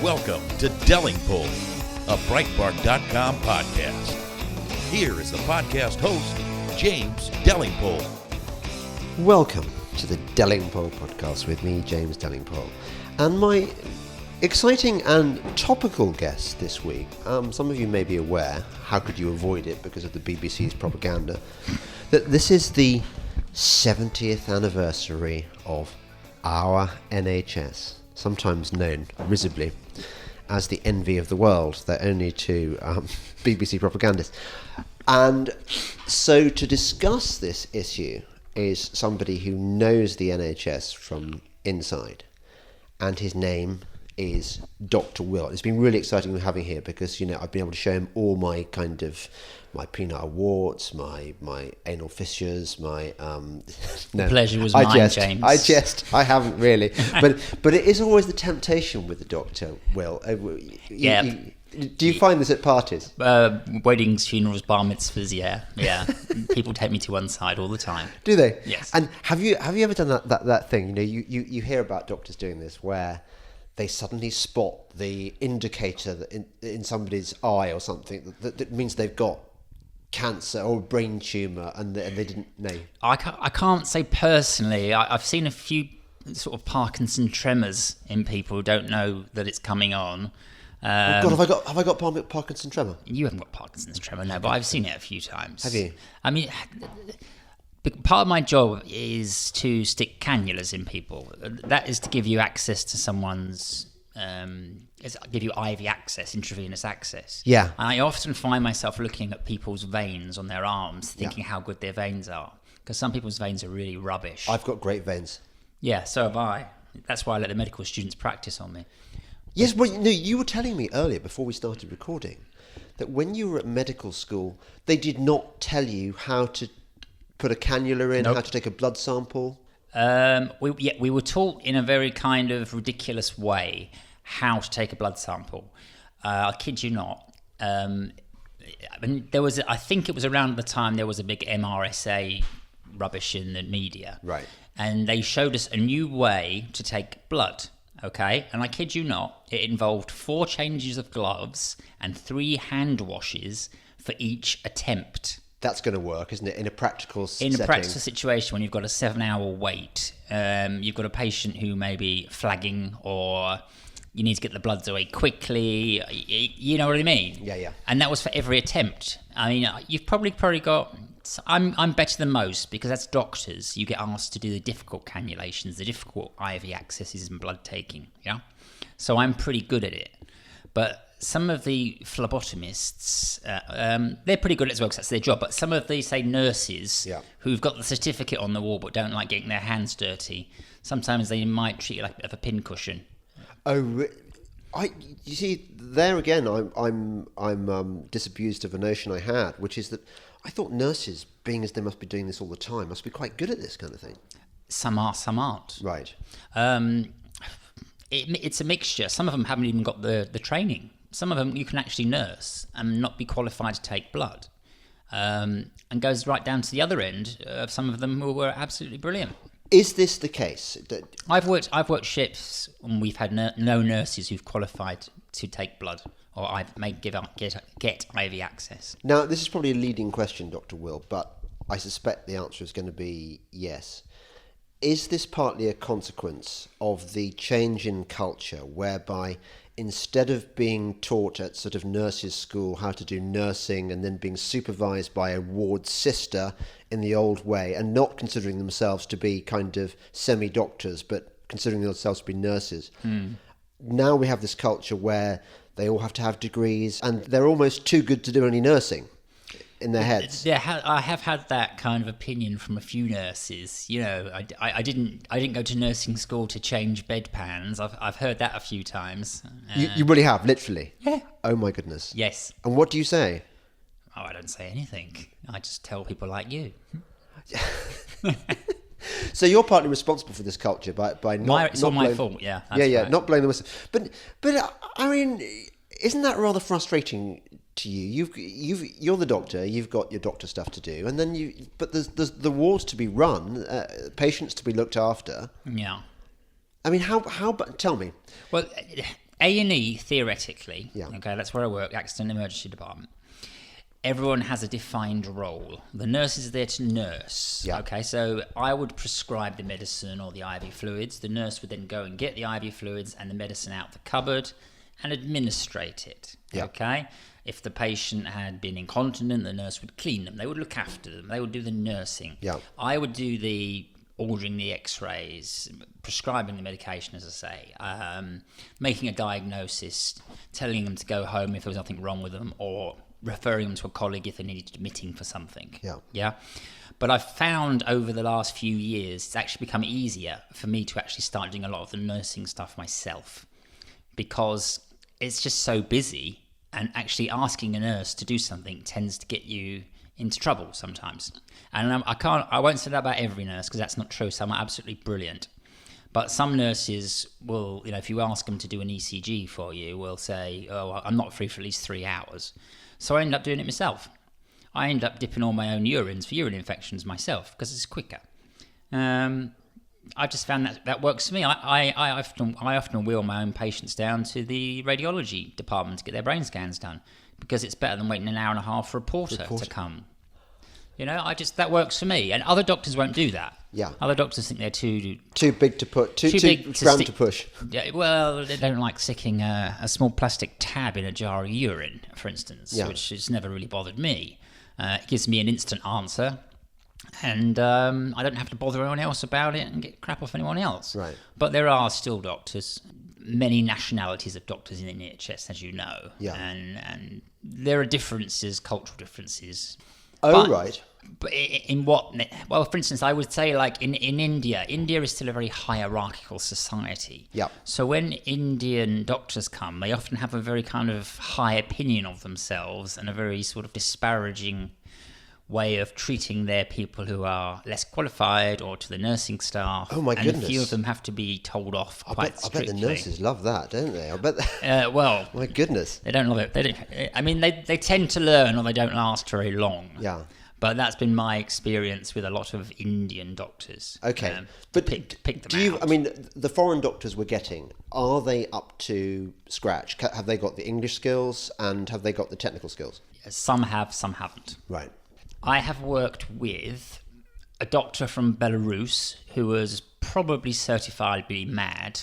Welcome to Delingpole, a Breitbart.com podcast. Here is the podcast host, James Delingpole. Welcome to the Delingpole podcast with me, James Delingpole. And my exciting and topical guest this week, some of you may be aware, how could you avoid it because of the BBC's propaganda, that this is the 70th anniversary of our NHS, sometimes known risibly as the envy of the world. They're only two BBC propagandists. And so to discuss this issue is somebody who knows the NHS from inside, and his name is Dr. Will. It's been really exciting having him here because, I've been able to show him all my my penile warts, my anal fissures, my The pleasure was mine, James. I haven't really, but it is always the temptation with the doctor. Will, do you find this at parties? Weddings, funerals, bar mitzvahs, yeah. People take me to one side all the time. Do they? Yes. And have you ever done that thing? You hear about doctors doing this where they suddenly spot the indicator that in somebody's eye or something that means they've got cancer or a brain tumour and they didn't know. I can't say personally. I've seen a few sort of Parkinsons tremors in people who don't know that it's coming on. Oh God, have I got Parkinson's tremor? You haven't got Parkinson's tremor, no, but I've seen it a few times. Have you? I mean, part of my job is to stick cannulas in people. That is to give you access to someone's, give you IV access, intravenous access. Yeah. And I often find myself looking at people's veins on their arms, thinking how good their veins are. Because some people's veins are really rubbish. I've got great veins. Yeah, so have I. That's why I let the medical students practice on me. Yes, well, you were telling me earlier before we started recording that when you were at medical school, they did not tell you how to put a cannula in, how to take a blood sample. We were taught in a very kind of ridiculous way how to take a blood sample. I kid you not. I think it was around the time there was a big MRSA rubbish in the media. Right. And they showed us a new way to take blood. Okay, and I kid you not, it involved 4 changes of gloves and 3 hand washes for each attempt. That's going to work, isn't it, in a practical setting? In a practical situation, when you've got a 7-hour wait, you've got a patient who may be flagging, or you need to get the bloods away quickly. You know what I mean? Yeah. And that was for every attempt. I mean, you've probably got. I'm better than most because as doctors, you get asked to do the difficult cannulations, the difficult IV accesses and blood taking. Yeah, so I'm pretty good at it. But some of the phlebotomists, they're pretty good at it as well because that's their job. But some of the, say, nurses who've got the certificate on the wall but don't like getting their hands dirty, sometimes they might treat it like a bit of a pincushion. Oh, you see, there again, I'm disabused of a notion I had, which is that I thought nurses, being as they must be doing this all the time, must be quite good at this kind of thing. Some are, some aren't. Right. It's a mixture. Some of them haven't even got the training. Some of them you can actually nurse and not be qualified to take blood. And goes right down to the other end of some of them who were absolutely brilliant. Is this the case? I've worked shifts and we've had no nurses who've qualified to take blood or get IV access. Now, this is probably a leading question, Dr. Will, but I suspect the answer is going to be yes. Is this partly a consequence of the change in culture whereby instead of being taught at sort of nurses' school how to do nursing and then being supervised by a ward sister in the old way and not considering themselves to be kind of semi-doctors but considering themselves to be nurses, now we have this culture where they all have to have degrees and they're almost too good to do any nursing in their heads? Yeah, I have had that kind of opinion from a few nurses. I didn't go to nursing school to change bedpans. I've heard that a few times. You really have, literally? Yeah. Oh my goodness. Yes. And what do you say? Oh, I don't say anything. I just tell people like you. So you're partly responsible for this culture by not. It's all my fault. Yeah. Right. Not blaming the West. But I mean, isn't that rather frustrating to you? You're the doctor. You've got your doctor stuff to do, and then but there's the wards to be run, patients to be looked after. Yeah. I mean, how? Tell me. Well, A&E, theoretically, Yeah. okay, that's where I work, Accident and Emergency Department. Everyone has a defined role. The nurse is there to nurse. Yeah. Okay, so I would prescribe the medicine or the IV fluids. The nurse would then go and get the IV fluids and the medicine out the cupboard and administrate it. Yeah. Okay? If the patient had been incontinent, the nurse would clean them. They would look after them. They would do the nursing. Yeah. I would do the ordering the x-rays, prescribing the medication, as I say, making a diagnosis, telling them to go home if there was nothing wrong with them, or referring them to a colleague if they needed admitting for something. Yeah. But I've found over the last few years, it's actually become easier for me to actually start doing a lot of the nursing stuff myself, because it's just so busy, and actually asking a nurse to do something tends to get you into trouble sometimes. And I won't say that about every nurse, because that's not true. Some are absolutely brilliant. But some nurses will, if you ask them to do an ECG for you, will say, oh, I'm not free for at least 3 hours. So I end up doing it myself. I end up dipping all my own urines for urine infections myself, because it's quicker. I just found that works for me. I often wheel my own patients down to the radiology department to get their brain scans done, because it's better than waiting an hour and a half for a porter to come. That works for me. And other doctors won't do that. Yeah. Other doctors think they're too big to put, too big round to push. Yeah, well, they don't like sticking a small plastic tab in a jar of urine, for instance, which has never really bothered me. It gives me an instant answer, and I don't have to bother anyone else about it and get crap off anyone else. Right. But there are still doctors, many nationalities of doctors in the NHS, as you know. Yeah. And there are differences, cultural differences. Right. But in what? Well, for instance, I would say like in India is still a very hierarchical society. Yeah. So when Indian doctors come, they often have a very kind of high opinion of themselves and a very sort of disparaging way of treating their people who are less qualified, or to the nursing staff. Oh my goodness. And a few of them have to be told off quite strictly. I bet the nurses love that, don't they? I bet. Well, my goodness. They don't love it. They tend to learn, or they don't last very long. Yeah. But that's been my experience with a lot of Indian doctors. Okay, but pick them out. I mean, the foreign doctors we're getting, are they up to scratch? Have they got the English skills, and have they got the technical skills? Some have, some haven't. Right. I have worked with a doctor from Belarus who was probably certifiably mad.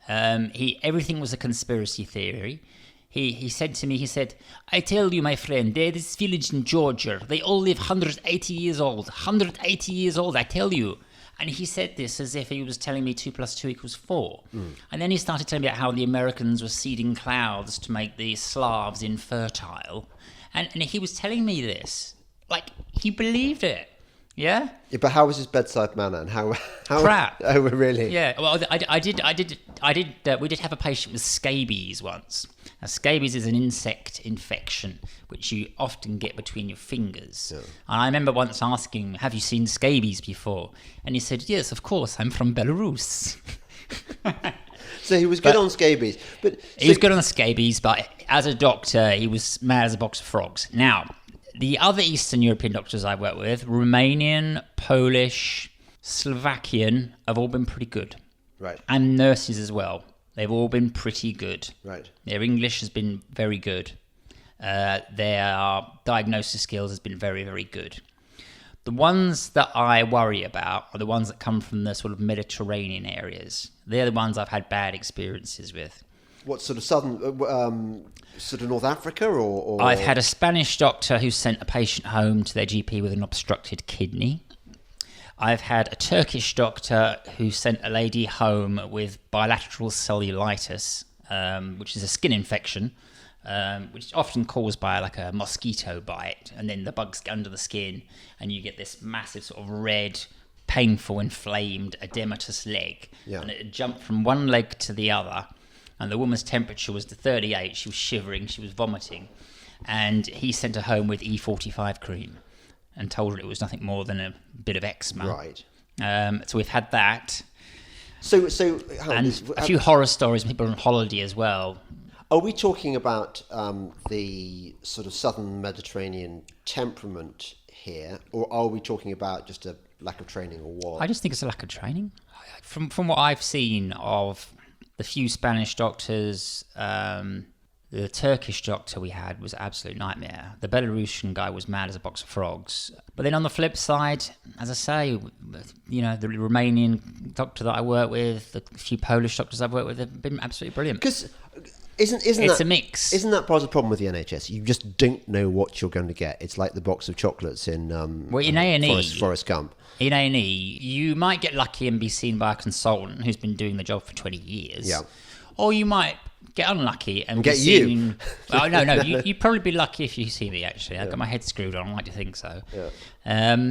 Everything was a conspiracy theory. He said to me, I tell you, my friend, there's this village in Georgia. They all live 180 years old. 180 years old, I tell you. And he said this as if he was telling me 2 + 2 = 4. And then he started telling me about how the Americans were seeding clouds to make the Slavs infertile. And he was telling me this. Like, he believed it. Yeah? But how was his bedside manner, and how crap? Oh, really? Yeah. Well, we did have a patient with scabies once. Now, scabies is an insect infection which you often get between your fingers. Yeah. And I remember once asking him, "Have you seen scabies before?" And he said, "Yes, of course. I'm from Belarus." So he was good on scabies, he was good on scabies. But as a doctor, he was mad as a box of frogs. Now, the other Eastern European doctors I've worked with, Romanian, Polish, Slovakian, have all been pretty good. Right. And nurses as well. They've all been pretty good. Right. Their English has been very good. Their diagnosis skills has been very, very good. The ones that I worry about are the ones that come from the sort of Mediterranean areas. They're the ones I've had bad experiences with. What sort of southern, sort of North Africa, or? I've had a Spanish doctor who sent a patient home to their GP with an obstructed kidney. I've had a Turkish doctor who sent a lady home with bilateral cellulitis, which is a skin infection, which is often caused by like a mosquito bite, and then the bugs get under the skin, and you get this massive sort of red, painful, inflamed edematous leg, and it jumped from one leg to the other. And the woman's temperature was to 38. She was shivering. She was vomiting. And he sent her home with E45 cream and told her it was nothing more than a bit of eczema. Right. So we've had that. So and a few horror stories from people on holiday as well. Are we talking about the sort of southern Mediterranean temperament here, or are we talking about just a lack of training, or what? I just think it's a lack of training. From what I've seen of the few Spanish doctors, the Turkish doctor we had was an absolute nightmare. The Belarusian guy was mad as a box of frogs. But then on the flip side, as I say, the Romanian doctor that I work with, the few Polish doctors I've worked with have been absolutely brilliant. Because isn't it's that a mix? Isn't that part of the problem with the NHS? You just don't know what you're going to get. It's like the box of chocolates in in A&E, Forrest Gump. In A&E, you might get lucky and be seen by a consultant who's been doing the job for 20 years. Yeah. Or you might get unlucky and get be you. seen... Oh, no, you'd probably be lucky if you see me, actually. I've got my head screwed on, I like to think so. Yeah.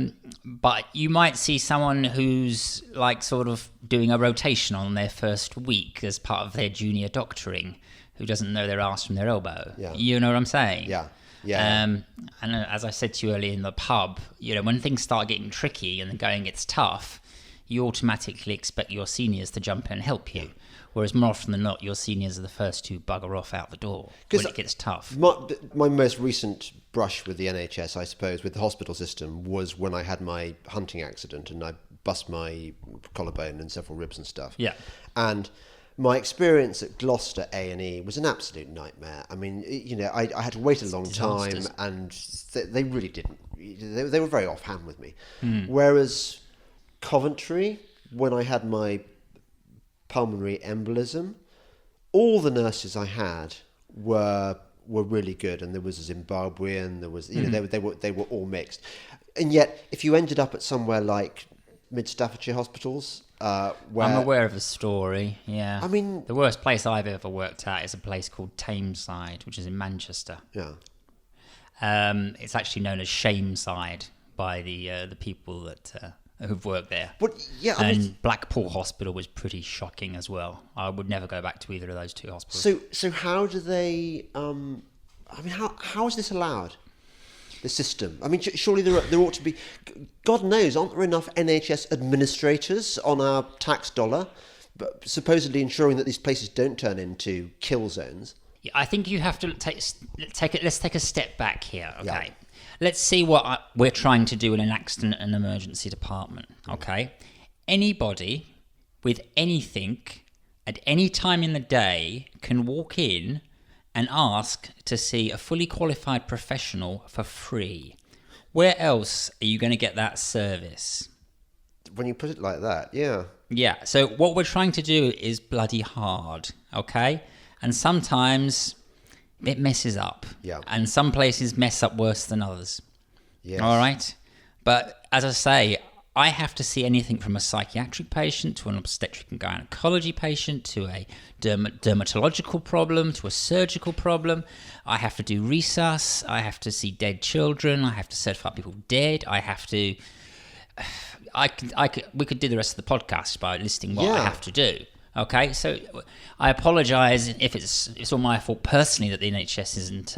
But you might see someone who's like sort of doing a rotation on their first week as part of their junior doctoring, who doesn't know their arse from their elbow. Yeah. You know what I'm saying? Yeah. Yeah. And as I said to you earlier in the pub, when things start getting tricky and the going gets tough, you automatically expect your seniors to jump in and help you. Whereas more often than not, your seniors are the first to bugger off out the door when it gets tough. My most recent brush with the NHS, I suppose, with the hospital system, was when I had my hunting accident and I bust my collarbone and several ribs and stuff. Yeah. And my experience at Gloucester A&E was an absolute nightmare. I mean, I had to wait a long time, and they really didn't. They were very offhand with me. Whereas Coventry, when I had my pulmonary embolism, all the nurses I had were really good, and there was a Zimbabwean, there was they were all mixed. And yet, if you ended up at somewhere like Mid Staffordshire hospitals, where I'm aware of the story. Yeah, I mean, the worst place I've ever worked at is a place called Tameside, which is in Manchester. Yeah, it's actually known as Shameside by the people that who've worked there. But yeah, and Blackpool Hospital was pretty shocking as well. I would never go back to either of those two hospitals. So how do they? How is this allowed? The system. I mean, surely there ought to be. God knows, aren't there enough NHS administrators on our tax dollar, but supposedly ensuring that these places don't turn into kill zones? Yeah, I think you have to let's take a step back here. Okay. Yeah. Let's see what we're trying to do in an accident and emergency department, okay? Anybody with anything at any time in the day can walk in and ask to see a fully qualified professional for free. Where else are you going to get that service? When you put it like that, yeah. Yeah, so what we're trying to do is bloody hard, okay? And sometimes it messes up. Yeah. And some places mess up worse than others. Yes. All right? But as I say, I have to see anything from a psychiatric patient to an obstetric and gynecology patient to a dermatological problem to a surgical problem. I have to do resus. I have to see dead children. I have to certify people dead. I have to... we could do the rest of the podcast by listing what I have to do. Okay, so I apologise if it's all my fault personally that the NHS isn't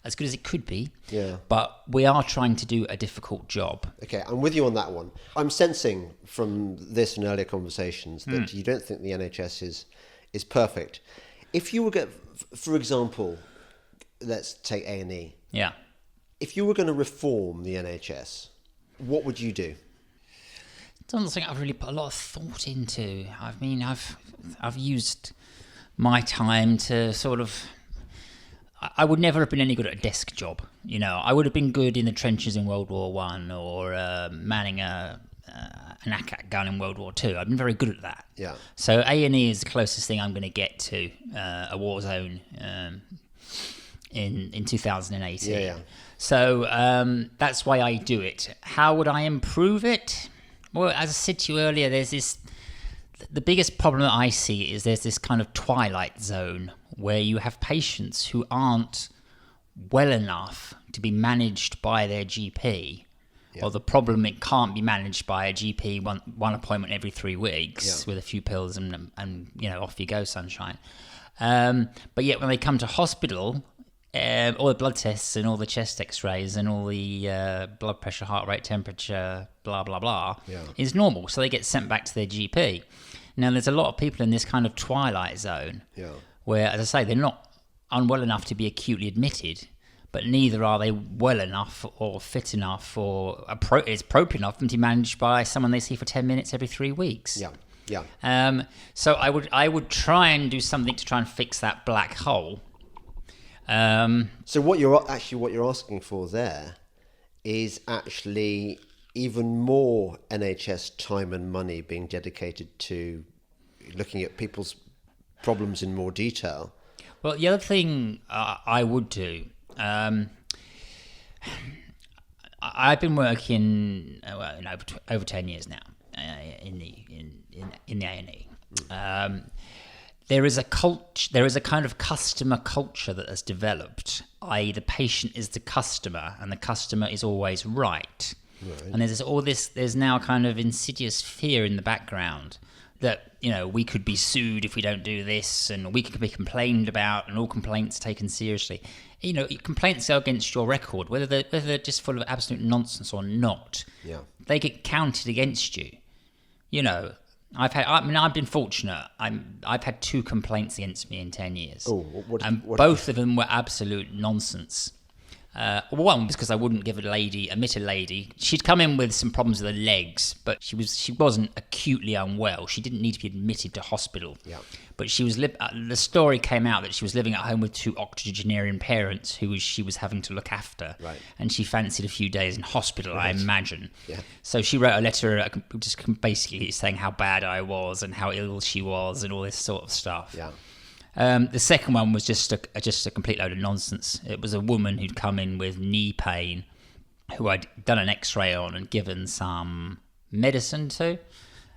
as good as it could be. Yeah. But we are trying to do a difficult job. Okay, I'm with you on that one. I'm sensing from this and earlier conversations that you don't think the NHS is perfect. If you were for example, let's take A&E. Yeah. If you were going to reform the NHS, what would you do? I don't think I've really put a lot of thought into. I mean, I've used my time to sort of... I would never have been any good at a desk job. I would have been good in the trenches in World War One or manning an ACAT gun in World War Two. I've been very good at that. Yeah. So A&E is the closest thing I'm going to get to a war zone in 2018. Yeah. So that's why I do it. How would I improve it? Well, as I said to you earlier, the biggest problem that I see is there's this kind of twilight zone where you have patients who aren't well enough to be managed by their GP. Yeah. Or the problem, it can't be managed by a GP, one appointment every 3 weeks with a few pills and off you go, sunshine. But yet when they come to hospital, all the blood tests and all the chest x-rays and all the blood pressure, heart rate, temperature, blah, blah, blah, is normal. So they get sent back to their GP. Now, there's a lot of people in this kind of twilight zone where, as I say, they're not unwell enough to be acutely admitted, but neither are they well enough or fit enough or it's appropriate enough for them to be managed by someone they see for 10 minutes every 3 weeks. Yeah. So I would try and do something to try and fix that black hole. So what you're asking for there is actually even more NHS time and money being dedicated to looking at people's problems in more detail. Well, the other thing I would do, I've been working over 10 years now in the A&E. There is a kind of customer culture that has developed, i.e. the patient is the customer and the customer is always right. And there's now kind of insidious fear in the background that, we could be sued if we don't do this, and we could be complained about, and all complaints taken seriously. Complaints go against your record, whether they're just full of absolute nonsense or not. Yeah. They get counted against you. I've been fortunate. I've had 2 complaints against me in 10 years. Oh, both of them were absolute nonsense. One was because I wouldn't admit a lady. She'd come in with some problems with her legs, but she wasn't acutely unwell. She didn't need to be admitted to hospital. Yeah. But she was the story came out that she was living at home with 2 octogenarian parents who she was having to look after. Right. And she fancied a few days in hospital, I imagine. Yeah. So she wrote a letter just basically saying how bad I was and how ill she was and all this sort of stuff. Yeah. The second one was just a complete load of nonsense. It was a woman who'd come in with knee pain, who I'd done an X-ray on and given some medicine to,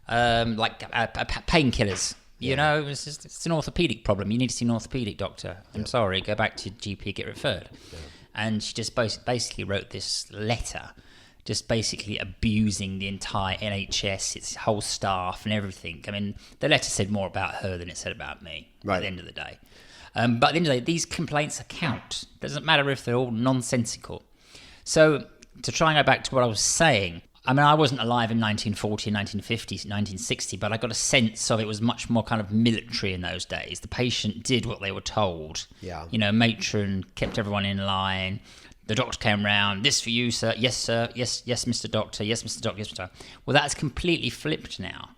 painkillers. It's an orthopedic problem. You need to see an orthopedic doctor. I'm sorry, go back to GP, get referred. Yeah. And she just basically wrote this letter, just basically abusing the entire NHS, its whole staff and everything. I mean, the letter said more about her than it said about me at the end of the day. But at the end of the day, these complaints count. Doesn't matter if they're all nonsensical. So to try and go back to what I was saying, I mean, I wasn't alive in 1940, 1950, 1960, but I got a sense of it was much more kind of military in those days. The patient did what they were told. Yeah. Matron kept everyone in line. The doctor came round. This for you, sir. Yes, sir. Yes, Mr. Doctor. Yes, Mr. Doctor. Yes, Mr. Doctor. Well, that's completely flipped now.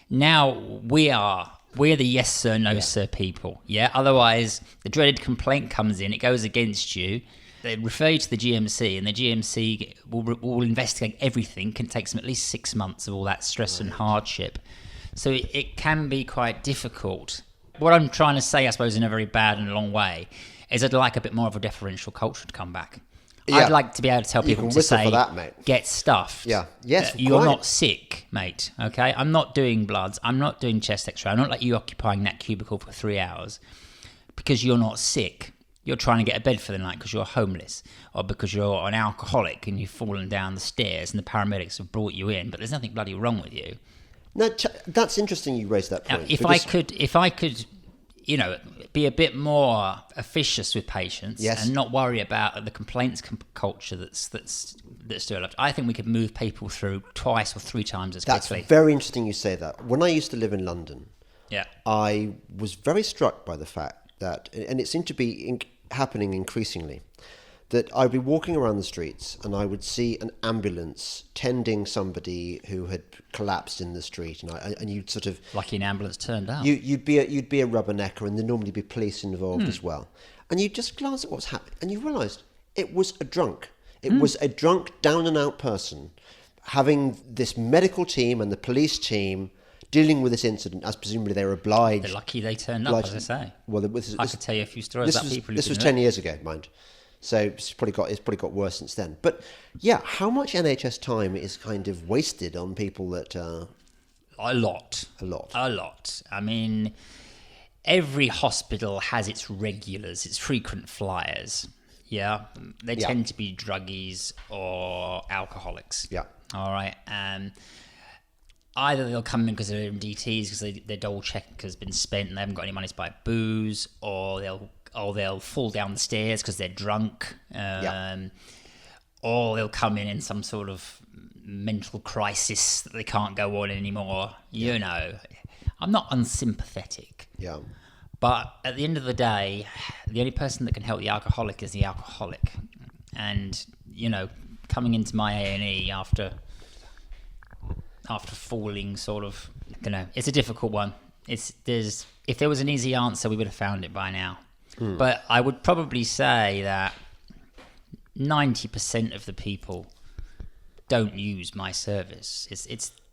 Now we're the yes, sir, no, sir people. Yeah. Otherwise, the dreaded complaint comes in. It goes against you. They refer you to the GMC, and the GMC will investigate everything. Can take them at least 6 months of all that stress and hardship. So it can be quite difficult. What I'm trying to say, I suppose, in a very bad and long way, is I'd like a bit more of a deferential culture to come back. Yeah. I'd like to be able to tell people to say, get stuffed. Yeah. Yes, you're not sick, mate. Okay? I'm not doing bloods. I'm not doing chest x-ray. I'm not like you occupying that cubicle for 3 hours because you're not sick. You're trying to get a bed for the night because you're homeless or because you're an alcoholic and you've fallen down the stairs and the paramedics have brought you in, but there's nothing bloody wrong with you. No, that's interesting you raised that point. Now, if I could, be a bit more officious with patients and not worry about the complaints culture that's developed, I think we could move people through 2 or 3 times as quickly. That's very interesting you say that. When I used to live in London, yeah, I was very struck by the fact that, and it seemed to be happening increasingly, that I'd be walking around the streets and I would see an ambulance tending somebody who had collapsed in the street, and you'd sort of lucky an ambulance turned up. You'd be a rubbernecker, and there'd normally be police involved as well. And you just glance at what's happening, and you realised it was a drunk. It was a drunk, down and out person having this medical team and the police team dealing with this incident, as presumably they were obliged. They're lucky they turned up, as I say. Well, I could tell you a few stories about people. This was 10 years ago, mind. So it's probably got worse since then. But yeah, how much NHS time is kind of wasted on people that? A lot. I mean, every hospital has its regulars, its frequent flyers. Yeah, they tend to be druggies or alcoholics. Yeah. All right. Either they'll come in because they're MDTs because their dole check has been spent and they haven't got any money to buy booze, or they'll fall down the stairs because they're drunk, or they'll come in some sort of mental crisis that they can't go on anymore. I'm not unsympathetic. Yeah. But at the end of the day, the only person that can help the alcoholic is the alcoholic. And, coming into my A&E after falling sort of don't know. It's a difficult one. If there was an easy answer, we would have found it by now. But I would probably say that 90% of the people don't use my service.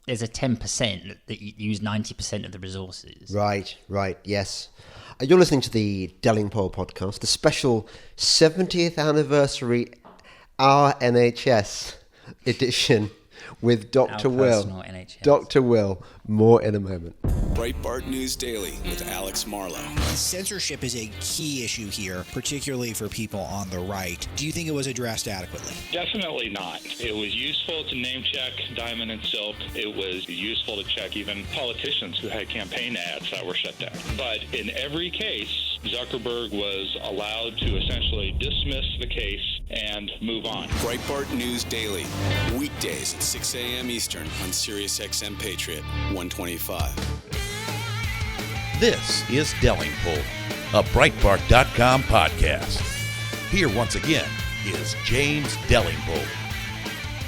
There's a 10% that use 90% of the resources. Right, yes. You're listening to the Delingpole podcast, the special 70th anniversary Our NHS edition with Dr. Will. NHS. Dr. Will, more in a moment. Breitbart News Daily with Alex Marlowe. Censorship is a key issue here, particularly for people on the right. Do you think it was addressed adequately? Definitely not. It was useful to name check Diamond and Silk. It was useful to check even politicians who had campaign ads that were shut down. But in every case, Zuckerberg was allowed to essentially dismiss the case and move on. Breitbart News Daily, weekdays at 6 a.m. Eastern on SiriusXM Patriot 125. This is Delingpole, a Breitbart.com podcast. Here once again is James Delingpole.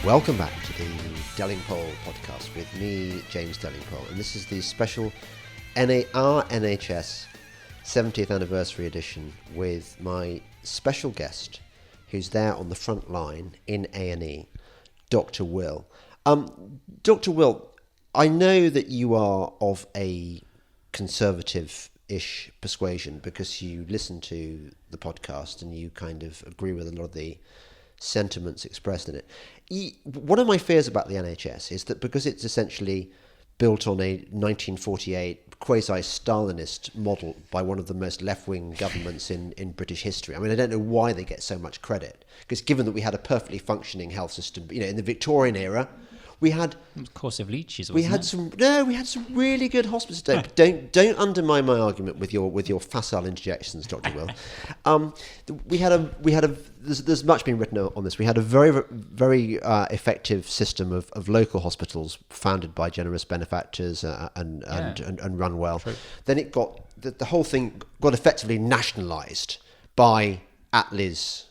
Welcome back to the Delingpole podcast with me, James Delingpole, and this is the special Our NHS 70th anniversary edition with my special guest, who's there on the front line in A&E, Dr. Will. Dr. Will, I know that you are of a conservative-ish persuasion because you listen to the podcast and you kind of agree with a lot of the sentiments expressed in it. One of my fears about the NHS is that because it's essentially built on a 1948 quasi-Stalinist model by one of the most left-wing governments in British history. I mean, I don't know why they get so much credit, because given that we had a perfectly functioning health system, in the Victorian era, we had course of leeches. We had some really good hospitals. Don't undermine my argument with your facile interjections, Dr. Will. There's much been written on this. We had a very very effective system of local hospitals founded by generous benefactors and run well. True. Then it got the whole thing got effectively nationalised by Attlee's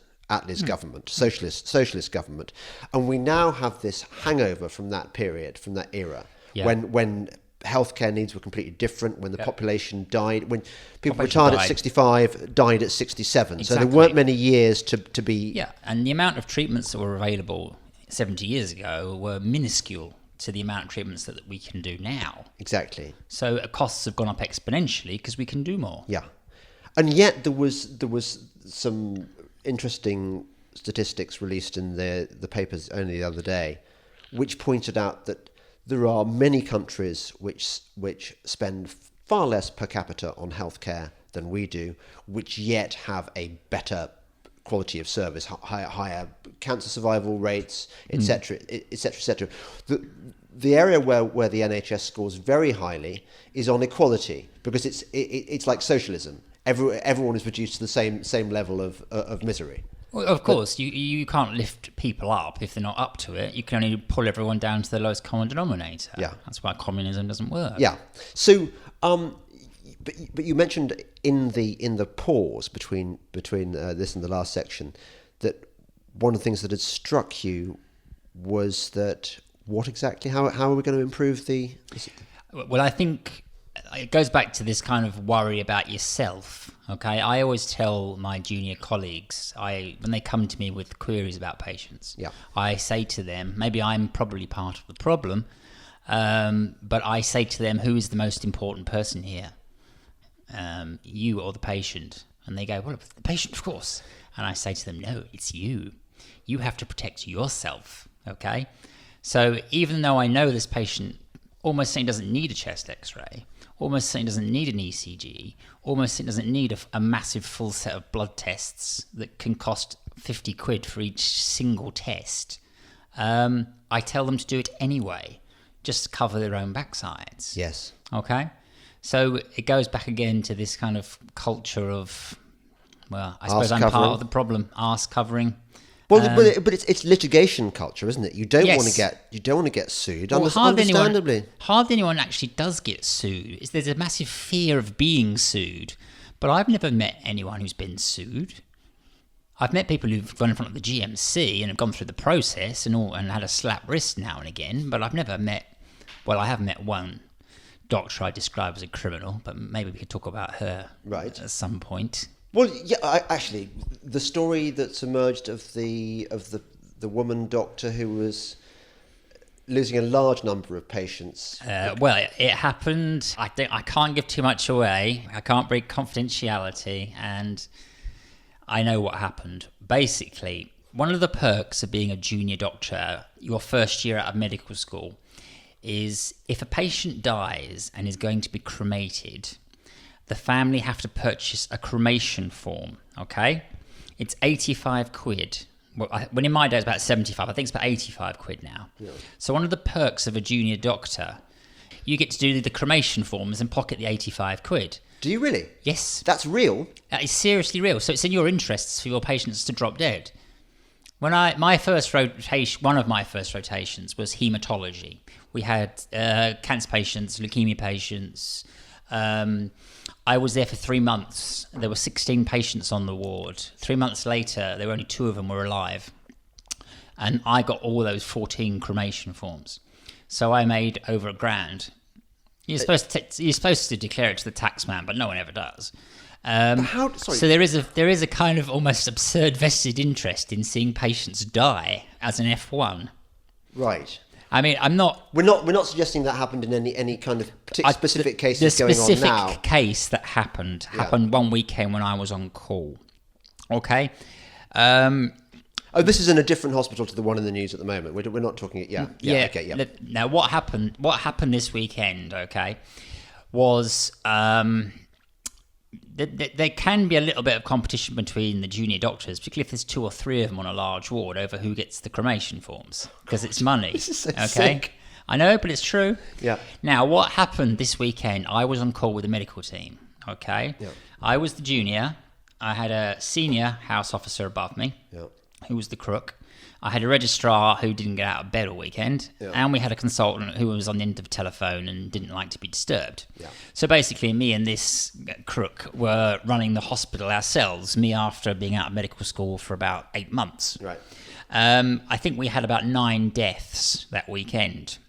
government, socialist government, and we now have this hangover from that period, from that era, when healthcare needs were completely different, when the population died, when people retired at 65, died at 67. Exactly. So there weren't many years to be... Yeah, and the amount of treatments that were available 70 years ago were minuscule to the amount of treatments that we can do now. Exactly. So costs have gone up exponentially because we can do more. Yeah. And yet there was some interesting statistics released in the papers only the other day, which pointed out that there are many countries which spend far less per capita on healthcare than we do, which yet have a better quality of service, higher cancer survival rates, etc., etc., etc. The area where the NHS scores very highly is on equality, because it's like socialism. Everyone is reduced to the same level of misery. Well, of course, you can't lift people up if they're not up to it. You can only pull everyone down to the lowest common denominator. Yeah. That's why communism doesn't work. Yeah. So, but you mentioned in the pause between this and the last section that one of the things that had struck you was that what exactly? How are we going to improve the? Well, I think it goes back to this kind of worry about yourself. Okay, I always tell my junior colleagues, when they come to me with queries about patients, I say to them, maybe I'm probably part of the problem, but I say to them, who is the most important person here? You or the patient? And they go, well, the patient, of course. And I say to them, no, it's you. You have to protect yourself, okay? So even though I know this patient almost certainly doesn't need a chest x-ray, almost certainly doesn't need an ECG, almost certainly doesn't need a massive full set of blood tests that can cost 50 quid for each single test, I tell them to do it anyway, just to cover their own backsides. Yes. Okay? So it goes back again to this kind of culture of, well, I suppose I'm part of the problem, arse covering. Well, but it's litigation culture, isn't it? You don't want to get sued. Well, understandably, hardly anyone actually does get sued. There's a massive fear of being sued, but I've never met anyone who's been sued. I've met people who've gone in front of the GMC and have gone through the process and had a slap wrist now and again, but I've never met. Well, I have met one doctor I describe as a criminal, but maybe we could talk about her Right. at some point. Well, yeah. Actually, the story that's emerged of the woman doctor who was losing a large number of patients. Well, it happened. I can't give too much away. I can't break confidentiality, and I know what happened. Basically, one of the perks of being a junior doctor, your first year out of medical school, is if a patient dies and is going to be cremated, the family have to purchase a cremation form, okay? It's 85 quid. Well, when in my day it was about 75. I think it's about 85 quid now. Yeah. So one of the perks of a junior doctor, you get to do the cremation forms and pocket the 85 quid. Do you really? Yes. That's real? That is seriously real. So it's in your interests for your patients to drop dead. When one of my first rotations was haematology. We had cancer patients, leukemia patients. I was there for 3 months. There were 16 patients on the ward. 3 months later, there were only 2 of them were alive. And I got all those 14 cremation forms. So I made over £1,000. You're supposed to declare it to the taxman, but no one ever does. But how? Sorry. So there is a kind of almost absurd vested interest in seeing patients die as an F1. Right. I mean, We're not suggesting that happened in any kind of specific cases going on now. The specific case that happened one weekend when I was on call. Okay. This is in a different hospital to the one in the news at the moment. We're not talking. Okay. Now, what happened this weekend? Okay, was there can be a little bit of competition between the junior doctors, particularly if there's 2 or 3 of them on a large ward, over who gets the cremation forms, because it's money. This is so sick. I know, but it's true. Yeah. Now, what happened this weekend? I was on call with the medical team. Okay. Yeah. I was the junior. I had a senior house officer above me, who was the crook. I had a registrar who didn't get out of bed all weekend, and we had a consultant who was on the end of the telephone and didn't like to be disturbed. Yeah. So basically, me and this crook were running the hospital ourselves, me after being out of medical school for about 8 months. Right. I think we had about 9 deaths that weekend.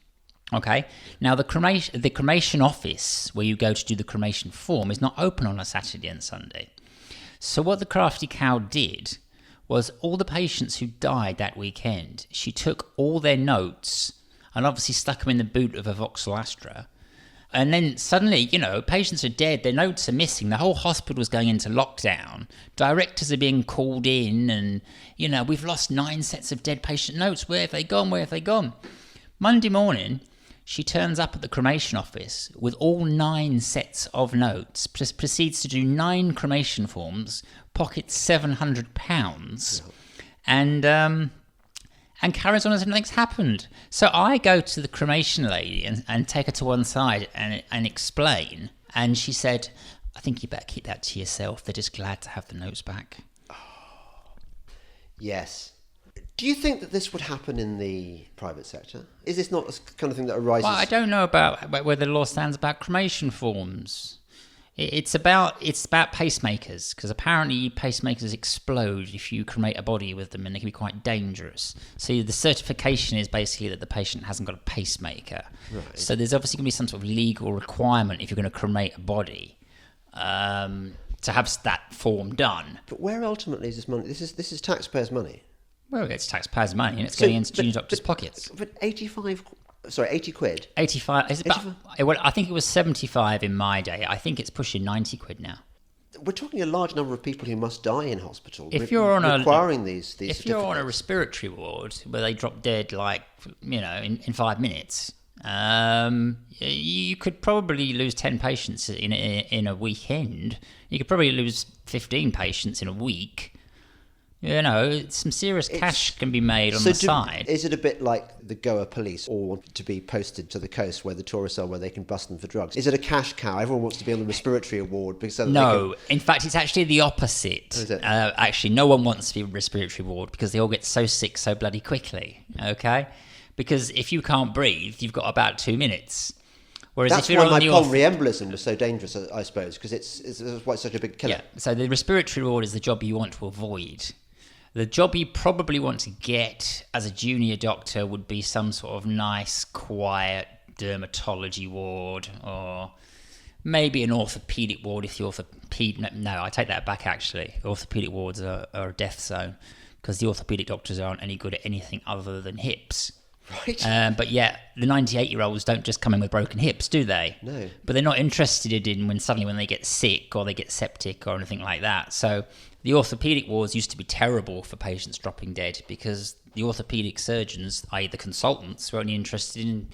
Okay. Now, the cremation office, where you go to do the cremation form, is not open on a Saturday and Sunday. So what the crafty cow did was all the patients who died that weekend, she took all their notes and obviously stuck them in the boot of a Vauxhall Astra. And then suddenly, patients are dead, their notes are missing, the whole hospital is going into lockdown, directors are being called in and, we've lost 9 sets of dead patient notes, where have they gone? Monday morning, she turns up at the cremation office with all 9 sets of notes, proceeds to do 9 cremation forms, pockets £700, and carries on as if nothing's happened. So I go to the cremation lady and take her to one side and explain. And she said, I think you better keep that to yourself. They're just glad to have the notes back. Oh, yes. Do you think that this would happen in the private sector? Is this not the kind of thing that arises? Well, I don't know about whether the law stands about cremation forms. It's about pacemakers, because apparently pacemakers explode if you cremate a body with them, and they can be quite dangerous. So the certification is basically that the patient hasn't got a pacemaker. Right. So there's obviously going to be some sort of legal requirement if you're going to cremate a body to have that form done. But where ultimately is this money? This is taxpayers' money. Well, it's taxpayers' money, and it's going into junior doctors' pockets. But 80 quid? 85. It's about, well, I think it was 75 in my day. I think it's pushing 90 quid now. We're talking a large number of people who must die in hospital. If you're on requiring these if you're on a respiratory ward where they drop dead in 5 minutes, you could probably lose 10 patients in a weekend. You could probably lose 15 patients in a week. Some serious cash can be made on the side. Is it a bit like the Goa police all want to be posted to the coast where the tourists are, where they can bust them for drugs? Is it a cash cow? Everyone wants to be on the respiratory ward because in fact, it's actually the opposite. Is it? Actually, no one wants to be on the respiratory ward because they all get so sick so bloody quickly. Okay, because if you can't breathe, you've got about 2 minutes. Whereas that's why my pulmonary embolism was so dangerous, I suppose, because it's why it's such a big killer. Yeah. So the respiratory ward is the job you want to avoid. The job you probably want to get as a junior doctor would be some sort of nice, quiet dermatology ward, or maybe an orthopedic ward if the orthopedic... No, I take that back, actually. Orthopedic wards are a death zone because the orthopedic doctors aren't any good at anything other than hips. Right. But yet, the 98-year-olds don't just come in with broken hips, do they? No. But they're not interested in when they get sick or they get septic or anything like that. So the orthopedic wards used to be terrible for patients dropping dead because the orthopedic surgeons, i.e. the consultants, were only interested in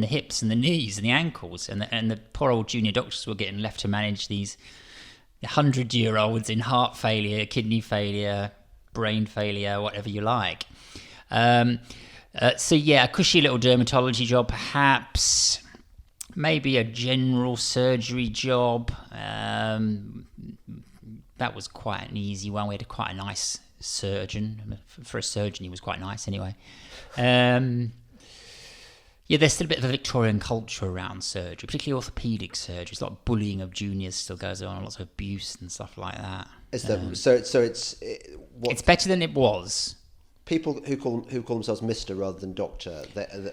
the hips and the knees and the ankles. And the poor old junior doctors were getting left to manage these 100-year-olds in heart failure, kidney failure, brain failure, whatever you like. So yeah, a cushy little dermatology job, perhaps. Maybe a general surgery job. That was quite an easy one. We had quite a nice surgeon. For a surgeon, he was quite nice anyway. Yeah, there's still a bit of a Victorian culture around surgery, particularly orthopedic surgery. A lot of bullying of juniors still goes on, lots of abuse and stuff like that. Is that It's better than it was. People who call themselves Mr. rather than Doctor,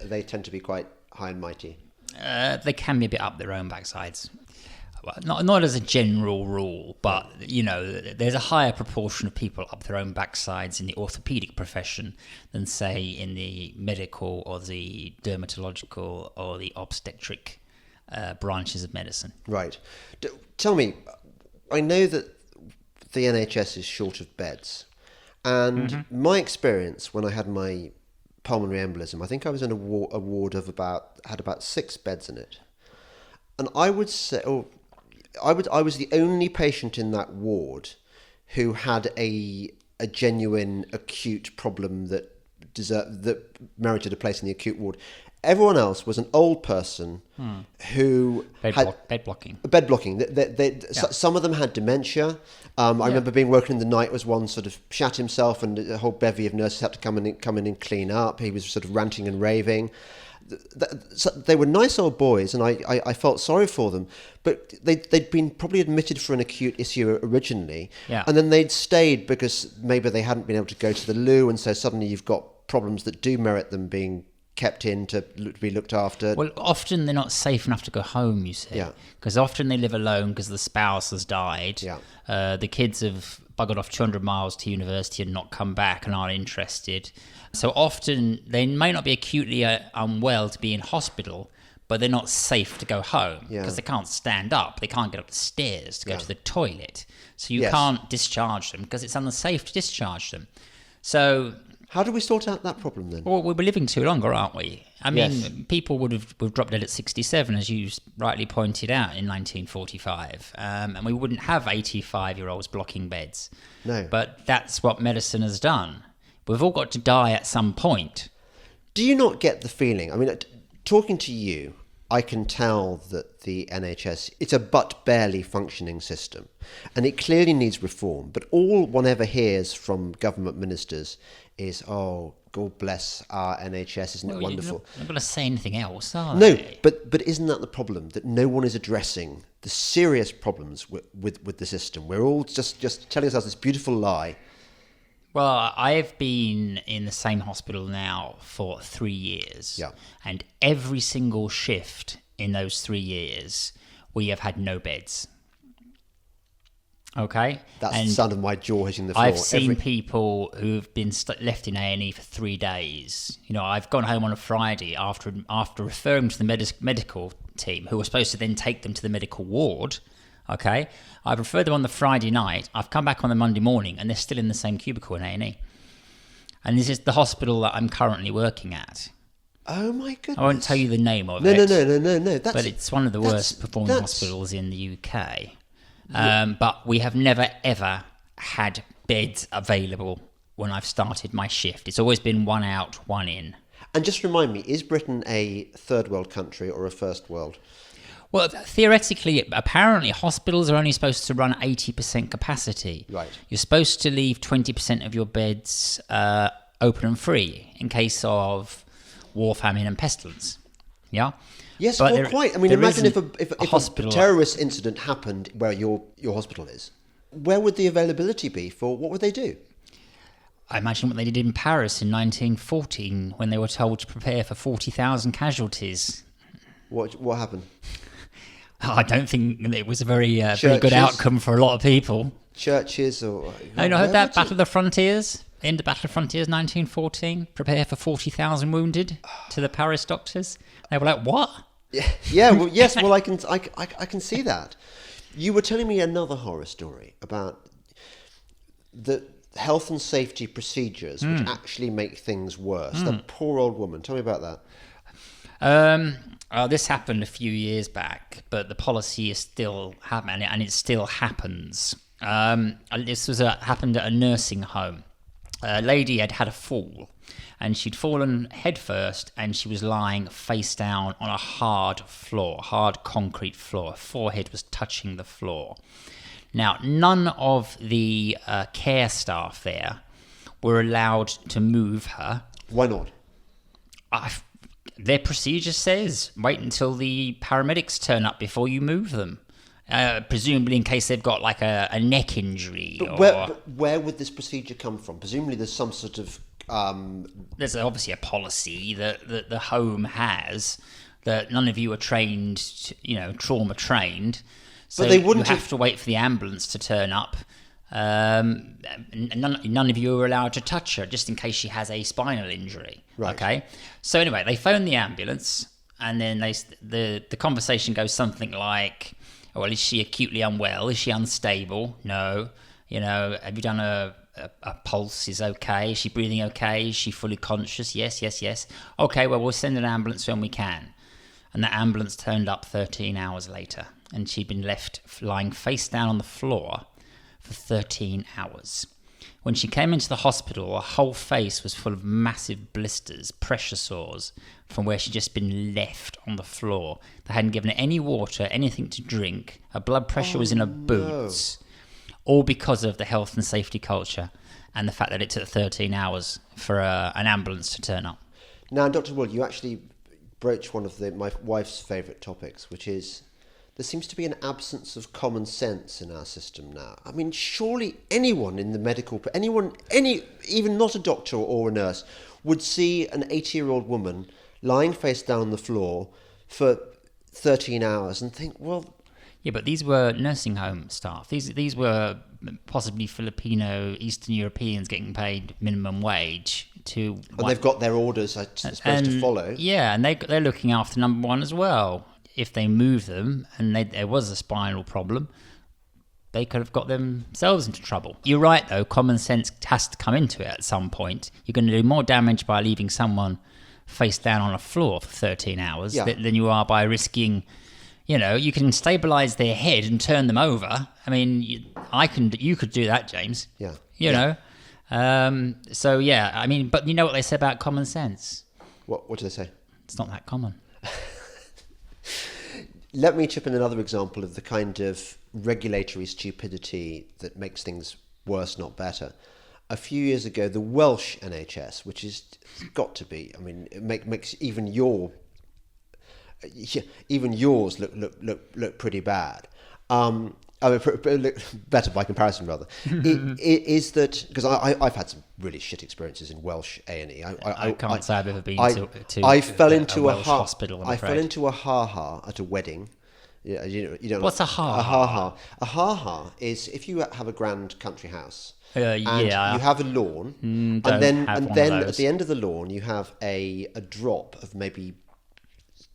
they tend to be quite high and mighty. They can be a bit up their own backsides. Well, not as a general rule, but there's a higher proportion of people up their own backsides in the orthopedic profession than, say, in the medical or the dermatological or the obstetric branches of medicine. Right. Tell me, I know that the NHS is short of beds. And my experience when I had my pulmonary embolism, I think I was in a ward of had about 6 beds in it. And I would say, I was the only patient in that ward who had a genuine acute problem that merited a place in the acute ward. Everyone else was an old person who had bed blocking. Bed blocking. Some of them had dementia. I remember working in the night as one sort of shat himself, and a whole bevy of nurses had to come in and clean up. He was sort of ranting and raving. They were nice old boys, and I felt sorry for them. But they'd been probably admitted for an acute issue originally, and then they'd stayed because maybe they hadn't been able to go to the loo, and so suddenly you've got problems that do merit them being kept in to be looked after. Well, often they're not safe enough to go home, you see. Because often they live alone because the spouse has died. The kids have buggered off 200 miles to university and not come back and aren't interested. So often they may not be acutely unwell to be in hospital, but they're not safe to go home because they can't stand up. They can't get up the stairs to go to the toilet. So you can't discharge them because it's unsafe to discharge them. So... How do we sort out that problem then? Well, we're living too longer, aren't we? I mean, people would have dropped dead at 67, as you rightly pointed out, in 1945. And we wouldn't have 85-year-olds blocking beds. No. But that's what medicine has done. We've all got to die at some point. Do you not get the feeling? I mean, talking to you, I can tell that the NHS, it's a but barely functioning system. And it clearly needs reform. But all one ever hears from government ministers is, oh, God bless our NHS, isn't it wonderful? You're not going to say anything else, are No, they? but isn't that the problem? That no one is addressing the serious problems with the system. We're all just telling ourselves this beautiful lie. Well, I've been in the same hospital now for 3 years. And every single shift in those 3 years, we have had no beds. Okay? That's the sound of my jaw hitting the floor. I've seen people who've been left in A&E for 3 days. I've gone home on a Friday after referring to the medical team, who were supposed to then take them to the medical ward. Okay? I've referred them on the Friday night. I've come back on the Monday morning, and they're still in the same cubicle in A&E. And this is the hospital that I'm currently working at. Oh my goodness! I won't tell you the name of it. No. But it's one of the worst performing hospitals in the UK. But we have never, ever had beds available when I've started my shift. It's always been one out, one in. And just remind me, is Britain a third world country or a first world? Well, theoretically, apparently, hospitals are only supposed to run 80% capacity. Right. You're supposed to leave 20% of your beds open and free in case of war, famine and pestilence. Yeah? Yes, but quite. I mean, imagine if a terrorist incident happened where your hospital is. Where would the availability be for, what would they do? I imagine what they did in Paris in 1914 when they were told to prepare for 40,000 casualties. What happened? I don't think it was a very good outcome for a lot of people. Churches or... I heard that Battle of the Frontiers, end of Battle of Frontiers 1914, prepare for 40,000 wounded to the Paris doctors. They were like, what? Yeah. Well, yes. Well, I can see that. You were telling me another horror story about the health and safety procedures which actually make things worse. The poor old woman. Tell me about that. This happened a few years back, but the policy is still happening, and it still happens. This was happened at a nursing home. A lady had a fall, and she'd fallen head first, and she was lying face down on a hard concrete floor. Her forehead was touching the floor. Now, none of the care staff there were allowed to move her. Why not? Their procedure says wait until the paramedics turn up before you move them. Presumably in case they've got like a neck injury. But where would this procedure come from? Presumably there's some sort of... There's obviously a policy that the home has that none of you are trained, trauma trained. So but they wouldn't you have to wait for the ambulance to turn up. None of you are allowed to touch her just in case she has a spinal injury. Right. Okay. So anyway, they phone the ambulance, and then the conversation goes something like, "Oh, well, is she acutely unwell? Is she unstable? No. Have you done a pulse? Is okay? Is she breathing okay? Is she fully conscious? Yes. Okay. Well, we'll send an ambulance when we can." And the ambulance turned up 13 hours later, and she'd been left lying face down on the floor for 13 hours. When she came into the hospital, her whole face was full of massive blisters, pressure sores, from where she'd just been left on the floor. They hadn't given her any water, anything to drink. Her blood pressure was in her boots. All because of the health and safety culture and the fact that it took 13 hours for an ambulance to turn up. Now, Dr. Wood, you actually broach one of my wife's favourite topics, which is there seems to be an absence of common sense in our system now. I mean, surely anyone in the medical... even not a doctor or a nurse, would see an 80-year-old woman lying face down on the floor for 13 hours and think, well... Yeah, but these were nursing home staff. These were possibly Filipino, Eastern Europeans getting paid minimum wage to... And they've got their orders supposed to follow. Yeah, and they're looking after number one as well. If they move them and there was a spinal problem, they could have got themselves into trouble. You're right, though. Common sense has to come into it at some point. You're going to do more damage by leaving someone face down on a floor for 13 hours than you are by risking... you can stabilise their head and turn them over. I mean, you could do that, James. Yeah. You know. So, yeah, I mean, but you know what they say about common sense? What do they say? It's not that common. Let me chip in another example of the kind of regulatory stupidity that makes things worse, not better. A few years ago, the Welsh NHS, which has got to be, I mean, it makes even yours look pretty bad. Look better by comparison, rather. Is that because I've had some really shit experiences in Welsh A&E. I can't say I've ever been to I fell into a Welsh hospital. I fell into a ha-ha at a wedding. Yeah, you don't. What's a ha-ha? A ha-ha. A ha-ha is if you have a grand country house. And you have a lawn, and then at the end of the lawn you have a drop of maybe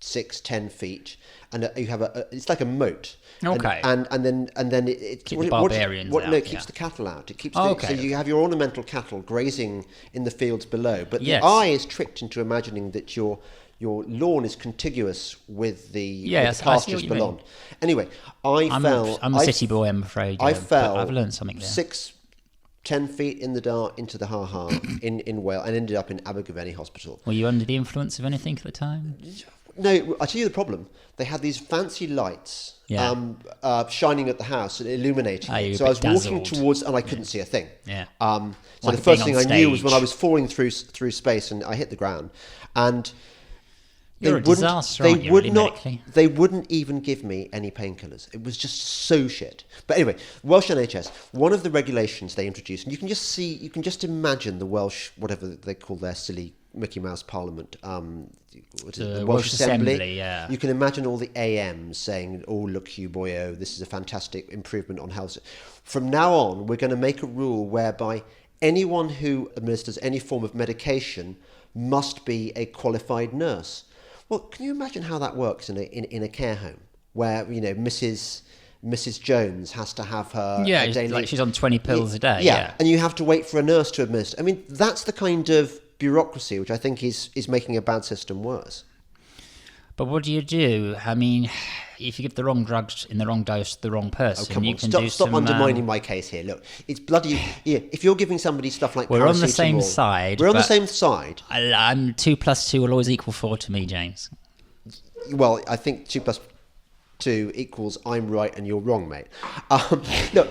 6-10 feet, and you have it's like a moat. Okay. And then it keeps the barbarians out. No, it keeps the cattle out. It keeps so you have your ornamental cattle grazing in the fields below, but the eye is tricked into imagining that your lawn is contiguous with the pastures beyond. Anyway, I'm a city boy, I'm afraid. I fell. I've learned something there. 6-10 feet in the dark into the ha-ha in Wales, and ended up in Abergavenny Hospital. Were you under the influence of anything at the time? No, I tell you the problem. They had these fancy lights shining at the house and illuminating. So I was walking towards, and I couldn't see a thing. Yeah. So like the first thing I knew was when I was falling through space and I hit the ground, and You're a disaster, aren't you, medically? They wouldn't even give me any painkillers. It was just so shit. But anyway, Welsh NHS, one of the regulations they introduced, and you can just imagine the Welsh, whatever they call their silly Mickey Mouse Parliament, The Welsh Assembly, yeah. You can imagine all the AMs saying, "Oh, look, you boyo, this is a fantastic improvement on health." From now on, we're going to make a rule whereby anyone who administers any form of medication must be a qualified nurse. Well, can you imagine how that works in a care home where, you know, Mrs. Jones has to have her daily... like she's on 20 pills a day. Yeah, and you have to wait for a nurse to administer. I mean, that's the kind of bureaucracy which I think is making a bad system worse. But what do you do? I mean, if you give the wrong drugs in the wrong dose to the wrong person, you can stop undermining my case here. Look, it's bloody... Yeah, if you're giving somebody stuff like we're on the same paracetamol- side. We're on the same side. I'm 2 + 2 will always equal 4 to me, James. Well, I think 2 + 2 equals I'm right and you're wrong, mate. Look,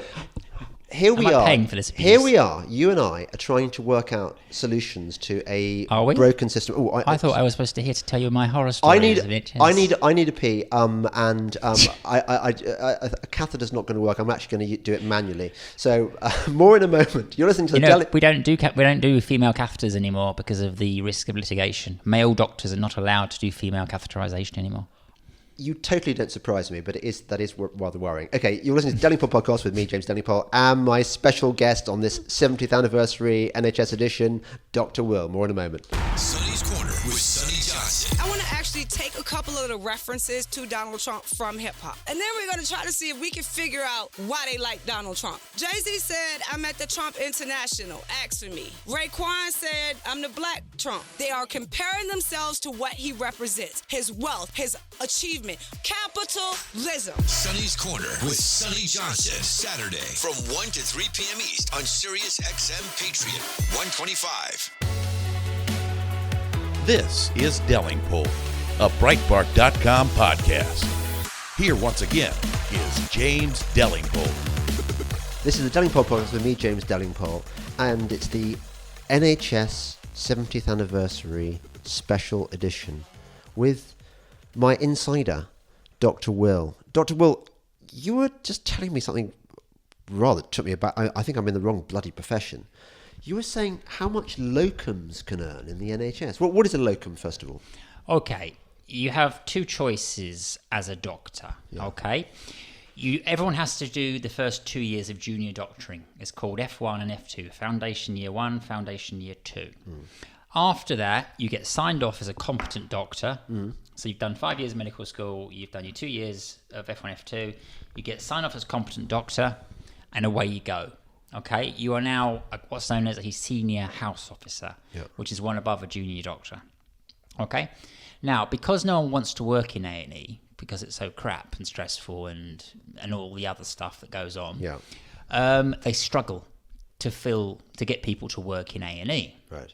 here we are. Paying for this abuse? Here we are. You and I are trying to work out solutions to a broken system. Ooh, I thought I was supposed to here to tell you my horror story. I need a pee. A catheter's not going to work. I'm actually going to do it manually. So more in a moment. You're listening to the we don't do female catheters anymore because of the risk of litigation. Male doctors are not allowed to do female catheterization anymore. You totally don't surprise me, but that is rather worrying. Okay, you're listening to Delingpole Podcast with me, James Delingpole, and my special guest on this 70th anniversary NHS edition, Dr. Will. More in a moment. Sonny's Corner with Sonny Johnson. I want to actually take a couple of the references to Donald Trump from hip-hop. And then we're going to try to see if we can figure out why they like Donald Trump. Jay-Z said, I'm at the Trump International. Ask for me. Raekwon said, I'm the black Trump. They are comparing themselves to what he represents. His wealth, his achievement. Capitalism. Sonny's Corner with Sonny Johnson. Saturday from 1 to 3 p.m. East on Sirius XM Patriot 125. This is Delingpole, a Breitbart.com podcast. Here once again is James Delingpole. This is the Delingpole Podcast with me, James Delingpole, and it's the NHS 70th anniversary special edition with my insider, Dr. Will. Dr. Will, you were just telling me something rather took me aback. I think I'm in the wrong bloody profession. You were saying how much locums can earn in the NHS. What is a locum, first of all? Okay, you have two choices as a doctor, okay? Everyone has to do the first 2 years of junior doctoring. It's called F1 and F2, Foundation Year 1, Foundation Year 2. After that, you get signed off as a competent doctor. So you've done 5 years of medical school, you've done your 2 years of F1, F2, you get signed off as a competent doctor, and away you go. Okay, you are now what's known as a senior house officer, which is one above a junior doctor. Okay, now because no one wants to work in A&E because it's so crap and stressful and all the other stuff that goes on, they struggle to get people to work in A&E. Right.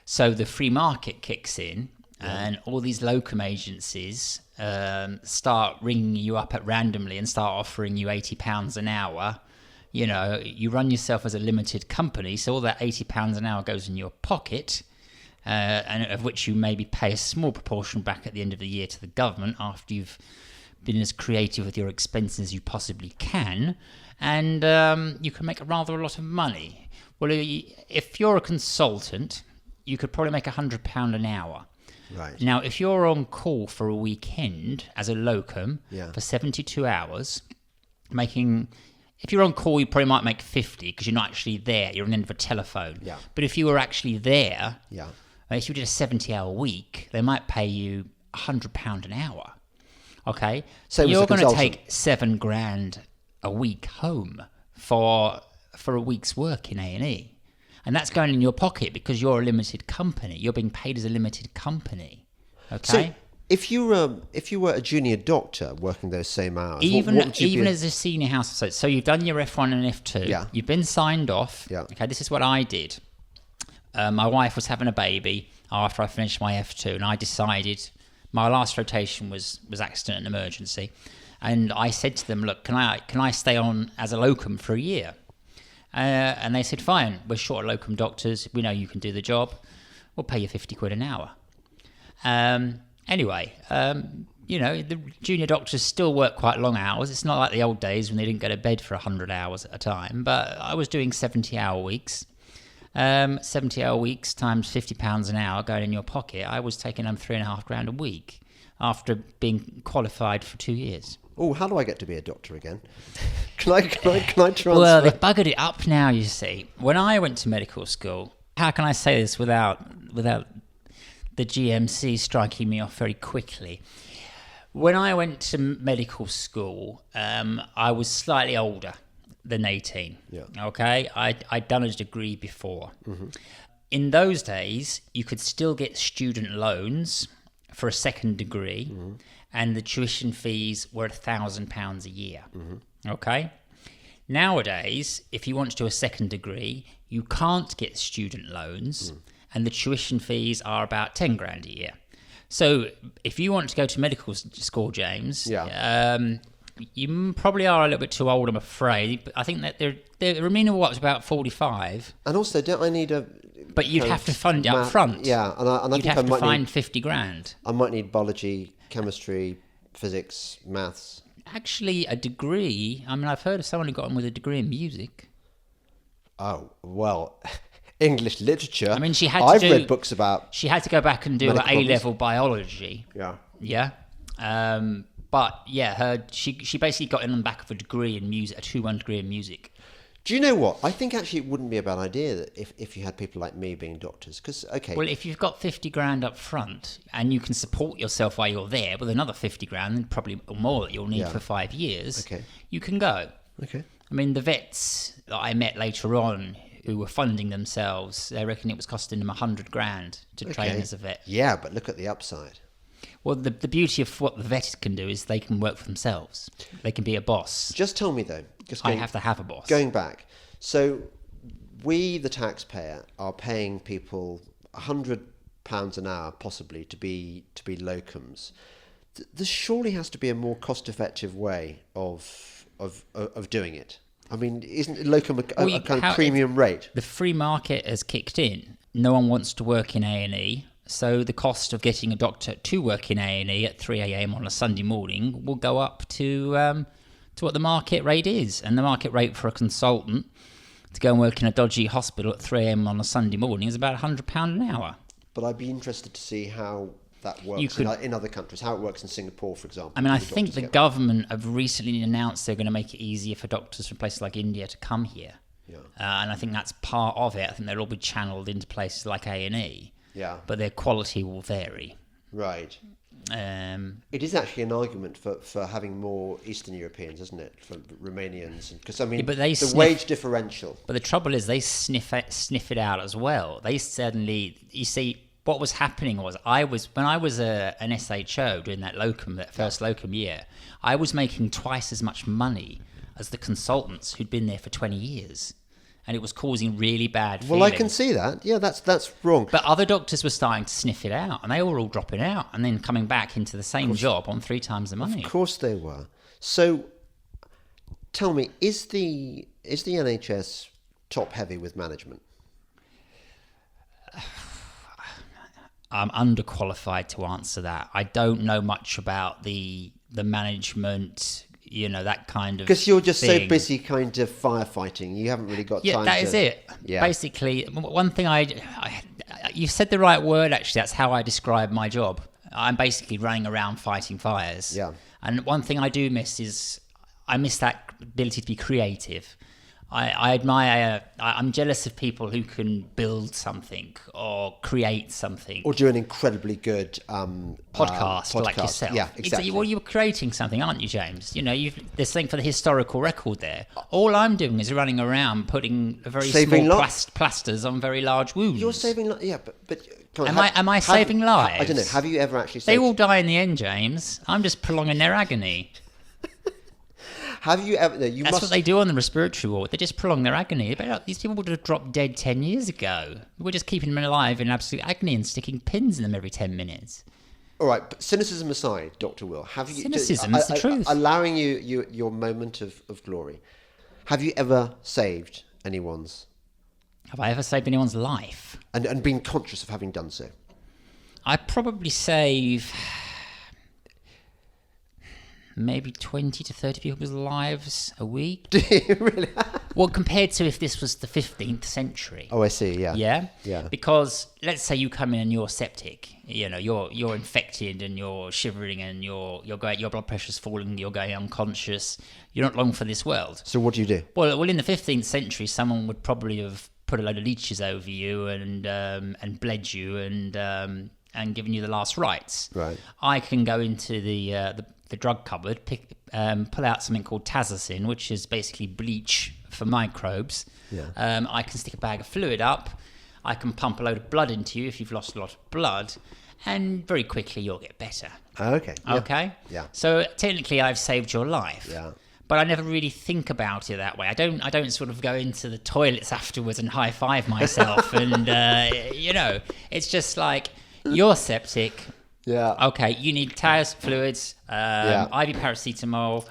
So the free market kicks in, and all these locum agencies start ringing you up randomly and start offering you £80 an hour. You know, you run yourself as a limited company, so all that £80 an hour goes in your pocket, and of which you maybe pay a small proportion back at the end of the year to the government after you've been as creative with your expenses as you possibly can, and you can make rather a lot of money. Well, if you're a consultant, you could probably make £100 an hour. Right. Now, if you're on call for a weekend as a locum for 72 hours, if you're on call, you probably might make 50 because you're not actually there. You're on the end of a telephone. Yeah. But if you were actually there, Yeah. if you did a 70-hour week, they might pay you £100 an hour. Okay? So you're going to take £7,000 a week home for a week's work in A&E. And that's going in your pocket because you're a limited company. You're being paid as a limited company. Okay? So if you were a junior doctor working those same hours, even what would you as a senior house officer, so you've done your F1 and F2. Yeah. You've been signed off. Yeah. Okay, this is what I did. My wife was having a baby after I finished my F2, and I decided my last rotation was accident and emergency, and I said to them, look, can I stay on as a locum for a year? And they said, fine, we're short of locum doctors. We know you can do the job. We'll pay you £50 an hour. Anyway, the junior doctors still work quite long hours. It's not like the old days when they didn't go to bed for 100 hours at a time. But I was doing 70-hour weeks. 70-hour weeks times £50 an hour going in your pocket. I was taking home £3,500 a week after being qualified for 2 years. Oh, how do I get to be a doctor again? Can I transfer? Well, they've buggered it up now, you see. When I went to medical school, how can I say this without the GMC striking me off very quickly? When I went to medical school, I was slightly older than 18. Yeah. Okay? I'd done a degree before. Mm-hmm. In those days, you could still get student loans for a second degree, and the tuition fees were £1,000 a year. Okay? Nowadays, if you want to do a second degree, you can't get student loans, and the tuition fees are about 10 grand a year. So if you want to go to medical school, James, you probably are a little bit too old, I'm afraid. But I think that they're remunerated what's about 45. And also, don't I need a... But you'd have to fund it up front. Yeah, and I you'd think have I to might find need 50 grand. I might need biology, chemistry, physics, maths. Actually, a degree. I mean, I've heard of someone who got on with a degree in music. Oh, well, English literature. I mean, she had. I've read books about. She had to go back and do medical A-level biology. Yeah. Yeah. But yeah, she basically got in on the back of a degree in music, a 2-1 degree in music. Do you know what? I think actually it wouldn't be a bad idea that if you had people like me being doctors. Because, okay. Well, if you've got 50 grand up front and you can support yourself while you're there with another 50 grand, probably more that you'll need for 5 years, you can go. Okay. I mean, the vets that I met later on who were funding themselves, they reckon it was costing them 100 grand to train as a vet. Yeah, but look at the upside. Well, the beauty of what the vet can do is they can work for themselves. They can be a boss. Just tell me, though. I have to have a boss. Going back. So we, the taxpayer, are paying people £100 an hour, possibly, to be locums. There surely has to be a more cost-effective way of doing it. I mean, isn't locum a kind of premium rate? The free market has kicked in. No one wants to work in A&E. So the cost of getting a doctor to work in A&E at 3 a.m. on a Sunday morning will go up to what the market rate is. And the market rate for a consultant to go and work in a dodgy hospital at 3 a.m. on a Sunday morning is about £100 an hour. But I'd be interested to see how that works in other countries, how it works in Singapore, for example. I mean, I think the government have recently announced they're going to make it easier for doctors from places like India to come here. Yeah. And I think that's part of it. I think they'll all be channelled into places like A&E. Yeah. But their quality will vary. Right. It is actually an argument for having more Eastern Europeans, isn't it? For Romanians, because I mean, the wage differential. But the trouble is, they sniff it out as well. They suddenly, you see, what was happening was when I was an SHO doing that first locum year, I was making twice as much money as the consultants who'd been there for 20 years. And it was causing really bad feelings. Well, I can see that. Yeah, that's wrong. But other doctors were starting to sniff it out, and they were all dropping out and then coming back into the same job on 3 times the money. Of course they were. So, tell me, is the NHS top heavy with management? I'm underqualified to answer that. I don't know much about the management. That kind of because you're just thing. So busy kind of firefighting, you haven't really got time. Yeah, that is it. Yeah. Basically, one thing you said the right word. Actually, that's how I describe my job. I'm basically running around fighting fires. Yeah. And one thing I do miss is I miss that ability to be creative. I admire. I'm jealous of people who can build something or create something or do an incredibly good podcast like yourself. Yeah, exactly. Well, you're creating something, aren't you, James? There's something for the historical record there. All I'm doing is running around putting very small plasters on very large wounds. You're saving, but am I saving lives? I don't know. Have you ever actually? They all die in the end, James. I'm just prolonging their agony. Have you ever? That's what they do on the respiratory ward. They just prolong their agony. These people would have dropped dead 10 years ago. We're just keeping them alive in absolute agony and sticking pins in them every 10 minutes. All right, but cynicism aside, Dr. Will, have you... Cynicism is the truth. Allowing your moment of glory, have you ever saved anyone's... Have I ever saved anyone's life? And been conscious of having done so? I probably save... maybe 20 to 30 people's lives a week. Do you really? Well, compared to if this was the 15th century. Oh, I see. Yeah. Yeah? Yeah. Because let's say you come in and you're septic, you're infected and you're shivering and your blood pressure's falling, you're going unconscious. You're not long for this world. So what do you do? Well, in the 15th century, someone would probably have put a load of leeches over you and bled you and given you the last rites. Right. I can go into the drug cupboard, pull out something called tazocin, which is basically bleach for microbes. Yeah. I can stick a bag of fluid up. I can pump a load of blood into you if you've lost a lot of blood, and very quickly you'll get better. Okay. Yeah. Okay? Yeah. So technically I've saved your life. Yeah. But I never really think about it that way. I don't sort of go into the toilets afterwards and high five myself, and it's just like, you're septic. Yeah. Okay, you need Taz fluids, IV paracetamol.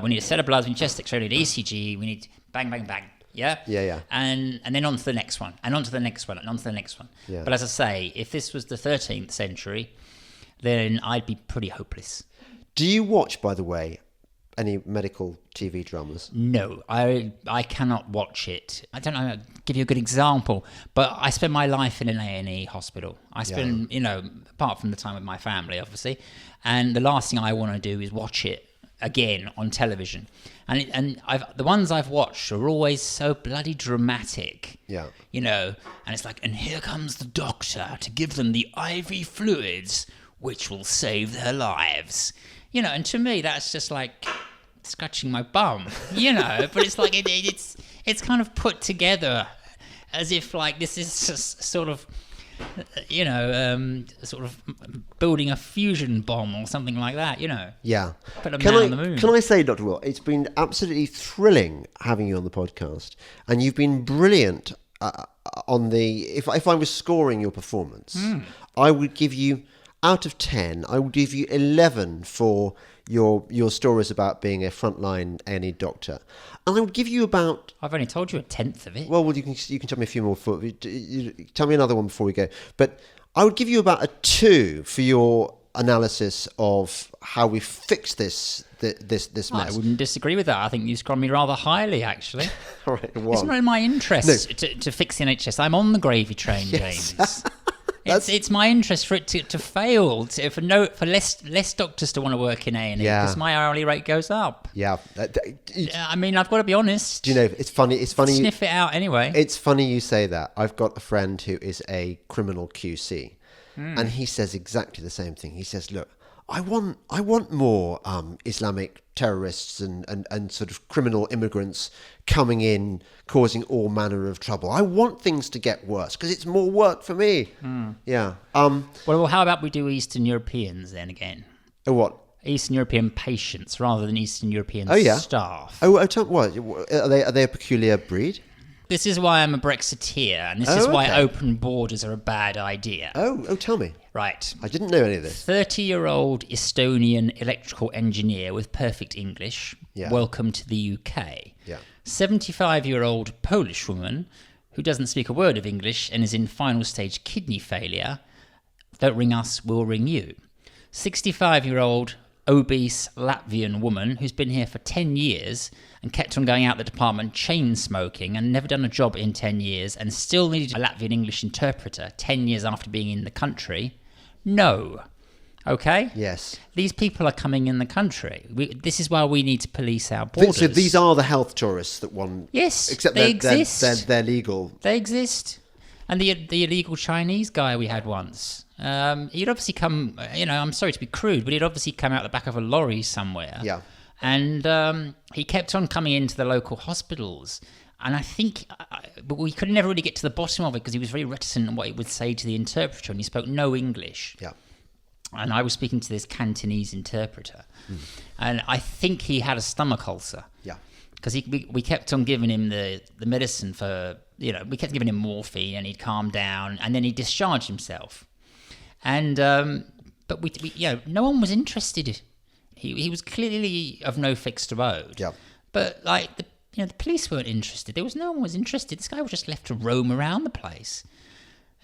We need a set of bloods. We need chest X-ray. We need ECG. We need bang, bang, bang. Yeah. Yeah. And then on to the next one, and on to the next one, and on to the next one. Yeah. But as I say, if this was the 13th century, then I'd be pretty hopeless. Do you watch, by the way, any medical TV dramas? No, I cannot watch it. I don't know, I'll give you a good example, but I spend my life in an A&E hospital. I spend, apart from the time with my family, obviously, and the last thing I want to do is watch it again on television. And the ones I've watched are always so bloody dramatic. Yeah. And it's like, and here comes the doctor to give them the IV fluids, which will save their lives. And to me, that's just like scratching my bum, but it's like, it's kind of put together as if like this is just sort of, sort of building a fusion bomb or something like that, Yeah. Put a man on the moon. Can I say, Dr. Will, it's been absolutely thrilling having you on the podcast, and you've been brilliant on the... If I was scoring your performance, I would give you... Out of 10, I would give you 11 for your stories about being a frontline A&E doctor, and I would give you about... I've only told you a tenth of it. Well, you can tell me a few more. Tell me another one before we go. But I would give you about a 2 for your analysis of how we fix this mess. I wouldn't disagree with that. I think you scored me rather highly, actually. All right, It's not in my interest to fix the NHS. I'm on the gravy train, Yes. James. It's my interest for it to fail, for less doctors to want to work in A&E, because my hourly rate goes up. Yeah. I mean, I've got to be honest. Do you know, it's funny. Sniff it out anyway. It's funny you say that. I've got a friend who is a criminal QC, and he says exactly the same thing. He says, look, I want more Islamic terrorists and sort of criminal immigrants coming in, causing all manner of trouble. I want things to get worse because it's more work for me. Yeah. Well, how about we do Eastern Europeans then again? What? Eastern European patients rather than Eastern European staff. What? Are they a peculiar breed? This is why I'm a Brexiteer, and this is why open borders are a bad idea. Oh, tell me. Right. I didn't know any of this. 30-year-old Estonian electrical engineer with perfect English. Yeah. Welcome to the UK. Yeah. 75-year-old Polish woman who doesn't speak a word of English and is in final stage kidney failure. Don't ring us, we'll ring you. 65-year-old obese Latvian woman who's been here for 10 years and kept on going out the department chain smoking and never done a job in 10 years and still needed a Latvian English interpreter 10 years after being in the country. No. Okay? Yes. These people are coming in the country. This is why we need to police our borders. So these are the health tourists that one... Yes, except they they're exist. They're legal. They exist. And the illegal Chinese guy we had once, he'd obviously come, I'm sorry to be crude, but he'd obviously come out the back of a lorry somewhere. Yeah. And he kept on coming into the local hospitals. And I think, but we could never really get to the bottom of it because he was very reticent on what he would say to the interpreter, and he spoke no English. Yeah. And I was speaking to this Cantonese interpreter, and I think he had a stomach ulcer. Yeah. Because we kept on giving him the medicine for, we kept giving him morphine, and he'd calm down, and then he'd discharge himself. And but we no one was interested. He was clearly of no fixed abode. Yeah. But like the police weren't interested. No one was interested. This guy was just left to roam around the place.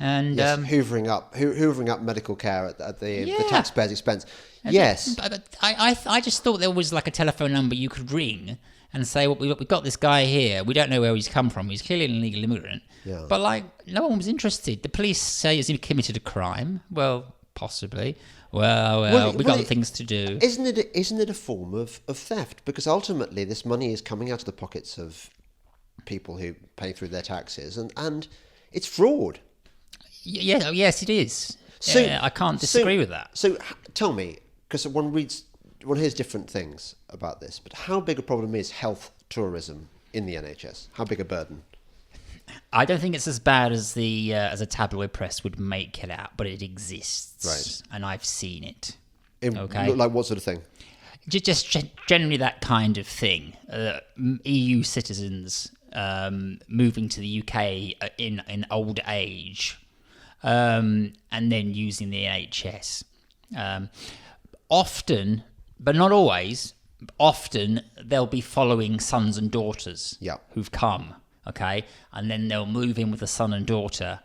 And yes, hoovering up medical care at the taxpayer's expense. Yes, but I just thought there was like a telephone number you could ring, and say, well, we've got this guy here. We don't know where he's come from. He's clearly an illegal immigrant. Yeah. But, like, no one was interested. The police say, has he committed a crime? Well, possibly. Well, we got things to do. Isn't it a form of theft? Because ultimately this money is coming out of the pockets of people who pay through their taxes, and it's fraud. Yes, it is. So I can't disagree with that. So tell me, because one hears different things about this, but how big a problem is health tourism in the NHS? How big a burden? I don't think it's as bad as as a tabloid press would make it out, but it exists, right? And I've seen it. Okay, like what sort of thing? Just generally that kind of thing. EU citizens moving to the UK in old age, and then using the NHS. Often, but not always. Often they'll be following sons and daughters who've come. Okay, and then they'll move in with the son and daughter.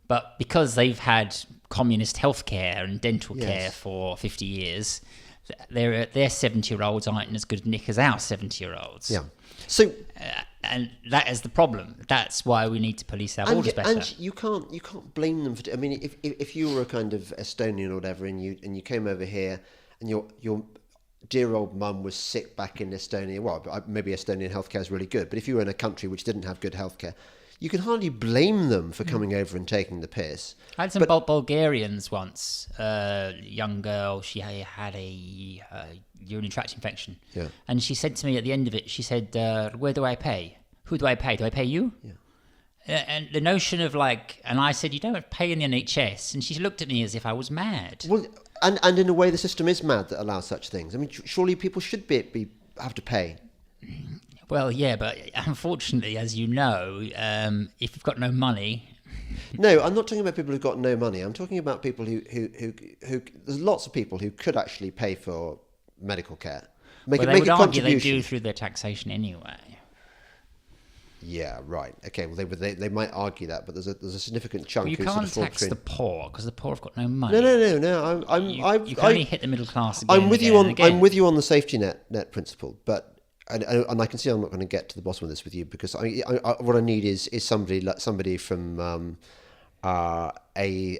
But because they've had communist healthcare and dental care for 50 years, their 70-year-olds aren't as good nick as our 70-year-olds. Yeah. So, and that is the problem. That's why we need to police our borders better. And you can't blame them for. I mean, if you were a kind of Estonian or whatever, and you came over here, and your dear old mum was sick back in Estonia. Well, maybe Estonian healthcare is really good, but if you were in a country which didn't have good healthcare, you can hardly blame them for coming over and taking the piss. I had some Bulgarians once. Young girl, she had a urinary tract infection. Yeah. And she said to me at the end of it, she said, where do I pay? Who do I pay? Do I pay you? Yeah. And the notion of and I said, you don't pay in the NHS. And she looked at me as if I was mad. Well, and in a way, the system is mad that allows such things. I mean, surely people should have to pay. Well, yeah, but unfortunately, as you know, if you've got no money... No, I'm not talking about people who've got no money. I'm talking about people who there's lots of people who could actually pay for medical care. They would argue they do through their taxation anyway. Yeah, right. Okay, well, they might argue that, but there's a significant chunk. Well, you can't tax the poor because the poor have got no money. No. You can only hit the middle class again. I'm with you on the safety net principle, but and I can see I'm not going to get to the bottom of this with you because what I need is somebody from a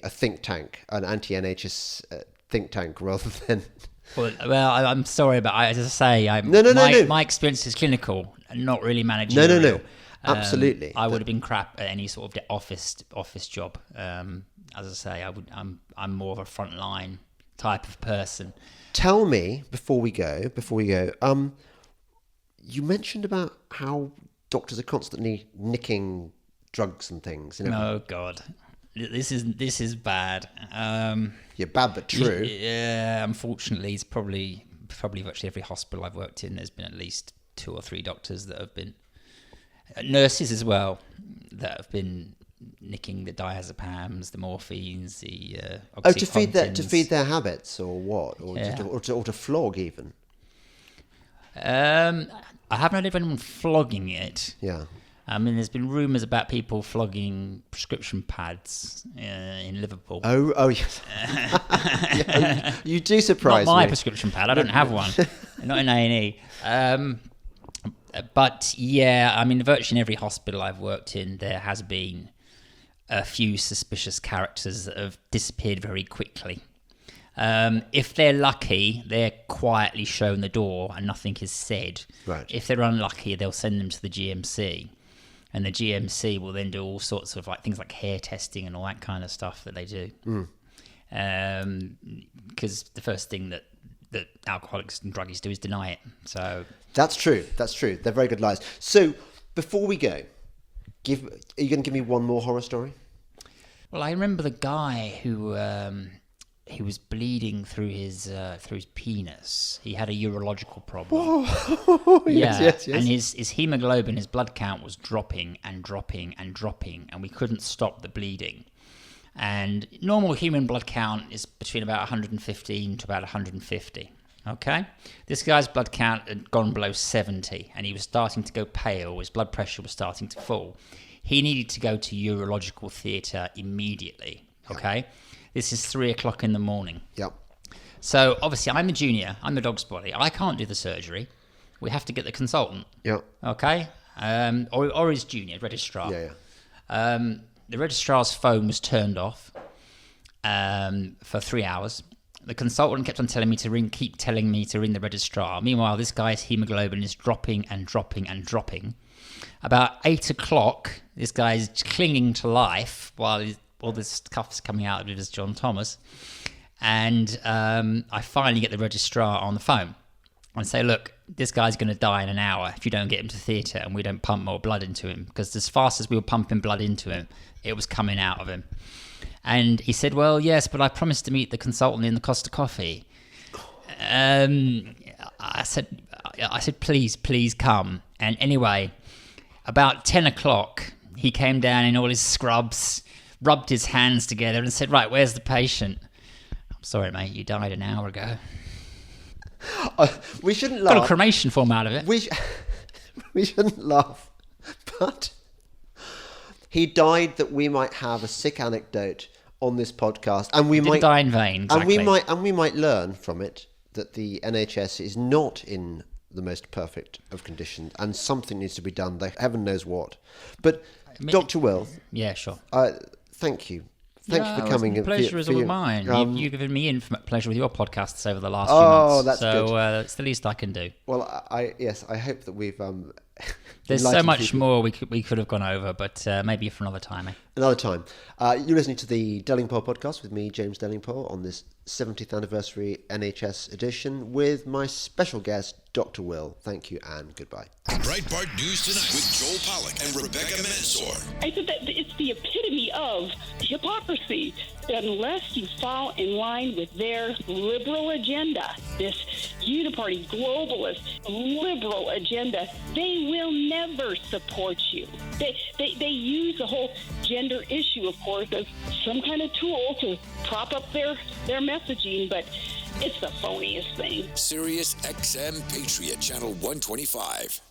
think tank, an anti-NHS think tank, rather than. Well, I'm sorry, but as I say, my experience is clinical, and not really managerial. No. Absolutely, I would have been crap at any sort of office job. As I say, I'm more of a frontline type of person. Tell me before we go. You mentioned about how doctors are constantly nicking drugs and things. Oh God, this is bad. Yeah, bad but true. Yeah, unfortunately, it's probably virtually every hospital I've worked in. There's been at least 2 or 3 doctors that have been. Nurses as well that have been nicking the diazepams, the morphines, the oxycontins. To feed their habits or what, or to flog even. I haven't heard of anyone flogging it. Yeah. I mean, there's been rumours about people flogging prescription pads in Liverpool. Oh yes. Yeah, you do surprise me. Not my prescription pad. I don't have one. Not in A&E. But yeah, I mean, virtually in every hospital I've worked in, there has been a few suspicious characters that have disappeared very quickly. If they're lucky, they're quietly shown the door and nothing is said. Right. If they're unlucky, they'll send them to the GMC. And the GMC will then do all sorts of things like hair testing and all that kind of stuff that they do. Because the first thing that alcoholics and druggies do is deny it. So That's true. They're very good liars. So before we go, are you going to give me one more horror story? Well, I remember the guy who he was bleeding through his penis. He had a urological problem. Oh, yes. And his hemoglobin, his blood count was dropping and dropping and dropping, and we couldn't stop the bleeding. And normal human blood count is between about 115 to about 150. Okay? This guy's blood count had gone below 70, and he was starting to go pale. His blood pressure was starting to fall. He needed to go to urological theatre immediately. Okay? Yep. This is 3:00 in the morning. Yep. So obviously I'm a junior. I'm the dog's body. I can't do the surgery. we have to get the consultant. Yeah. Okay? Or his junior registrar. Yeah. The registrar's phone was turned off for 3 hours. The consultant kept on telling me to ring the registrar. Meanwhile, this guy's hemoglobin is dropping and dropping and dropping. About 8 o'clock, this guy's clinging to life while all this stuff's coming out of his John Thomas. And I finally get the registrar on the phone and say, look, this guy's going to die in an hour if you don't get him to theatre and we don't pump more blood into him. Because as fast as we were pumping blood into him, it was coming out of him. And he said, well, yes, but I promised to meet the consultant in the Costa Coffee. I said, please come. And anyway, about 10 o'clock, he came down in all his scrubs, rubbed his hands together and said, right, where's the patient? I'm sorry, mate, you died an hour ago. We shouldn't laugh. Got a cremation form out of it. We shouldn't laugh. But he died that we might have a sick anecdote on this podcast, and we might die in vain. Exactly. And we might learn from it that the NHS is not in the most perfect of conditions, and something needs to be done. Heaven knows what. But Dr. Will, yeah, sure. Thank you. Thank you for coming. The pleasure is all mine. You've given me infinite pleasure with your podcasts over the last few months. That's good. So that's the least I can do. Well, I hope that we've. There's so much more we could have gone over, but maybe for another time. Another time. You're listening to the Delingpole podcast with me, James Delingpole, on this 70th anniversary NHS edition with my special guest, Dr. Will. Thank you and goodbye. Breitbart News Tonight with Joel Pollack and Rebecca Mansour. I said that it's the epitome of hypocrisy. Unless you fall in line with their liberal agenda, this uniparty, globalist, liberal agenda, they will never support you. They use the whole gender issue, of course, as some kind of tool to prop up their messaging, but it's the phoniest thing. Sirius XM Patriot, Channel 125.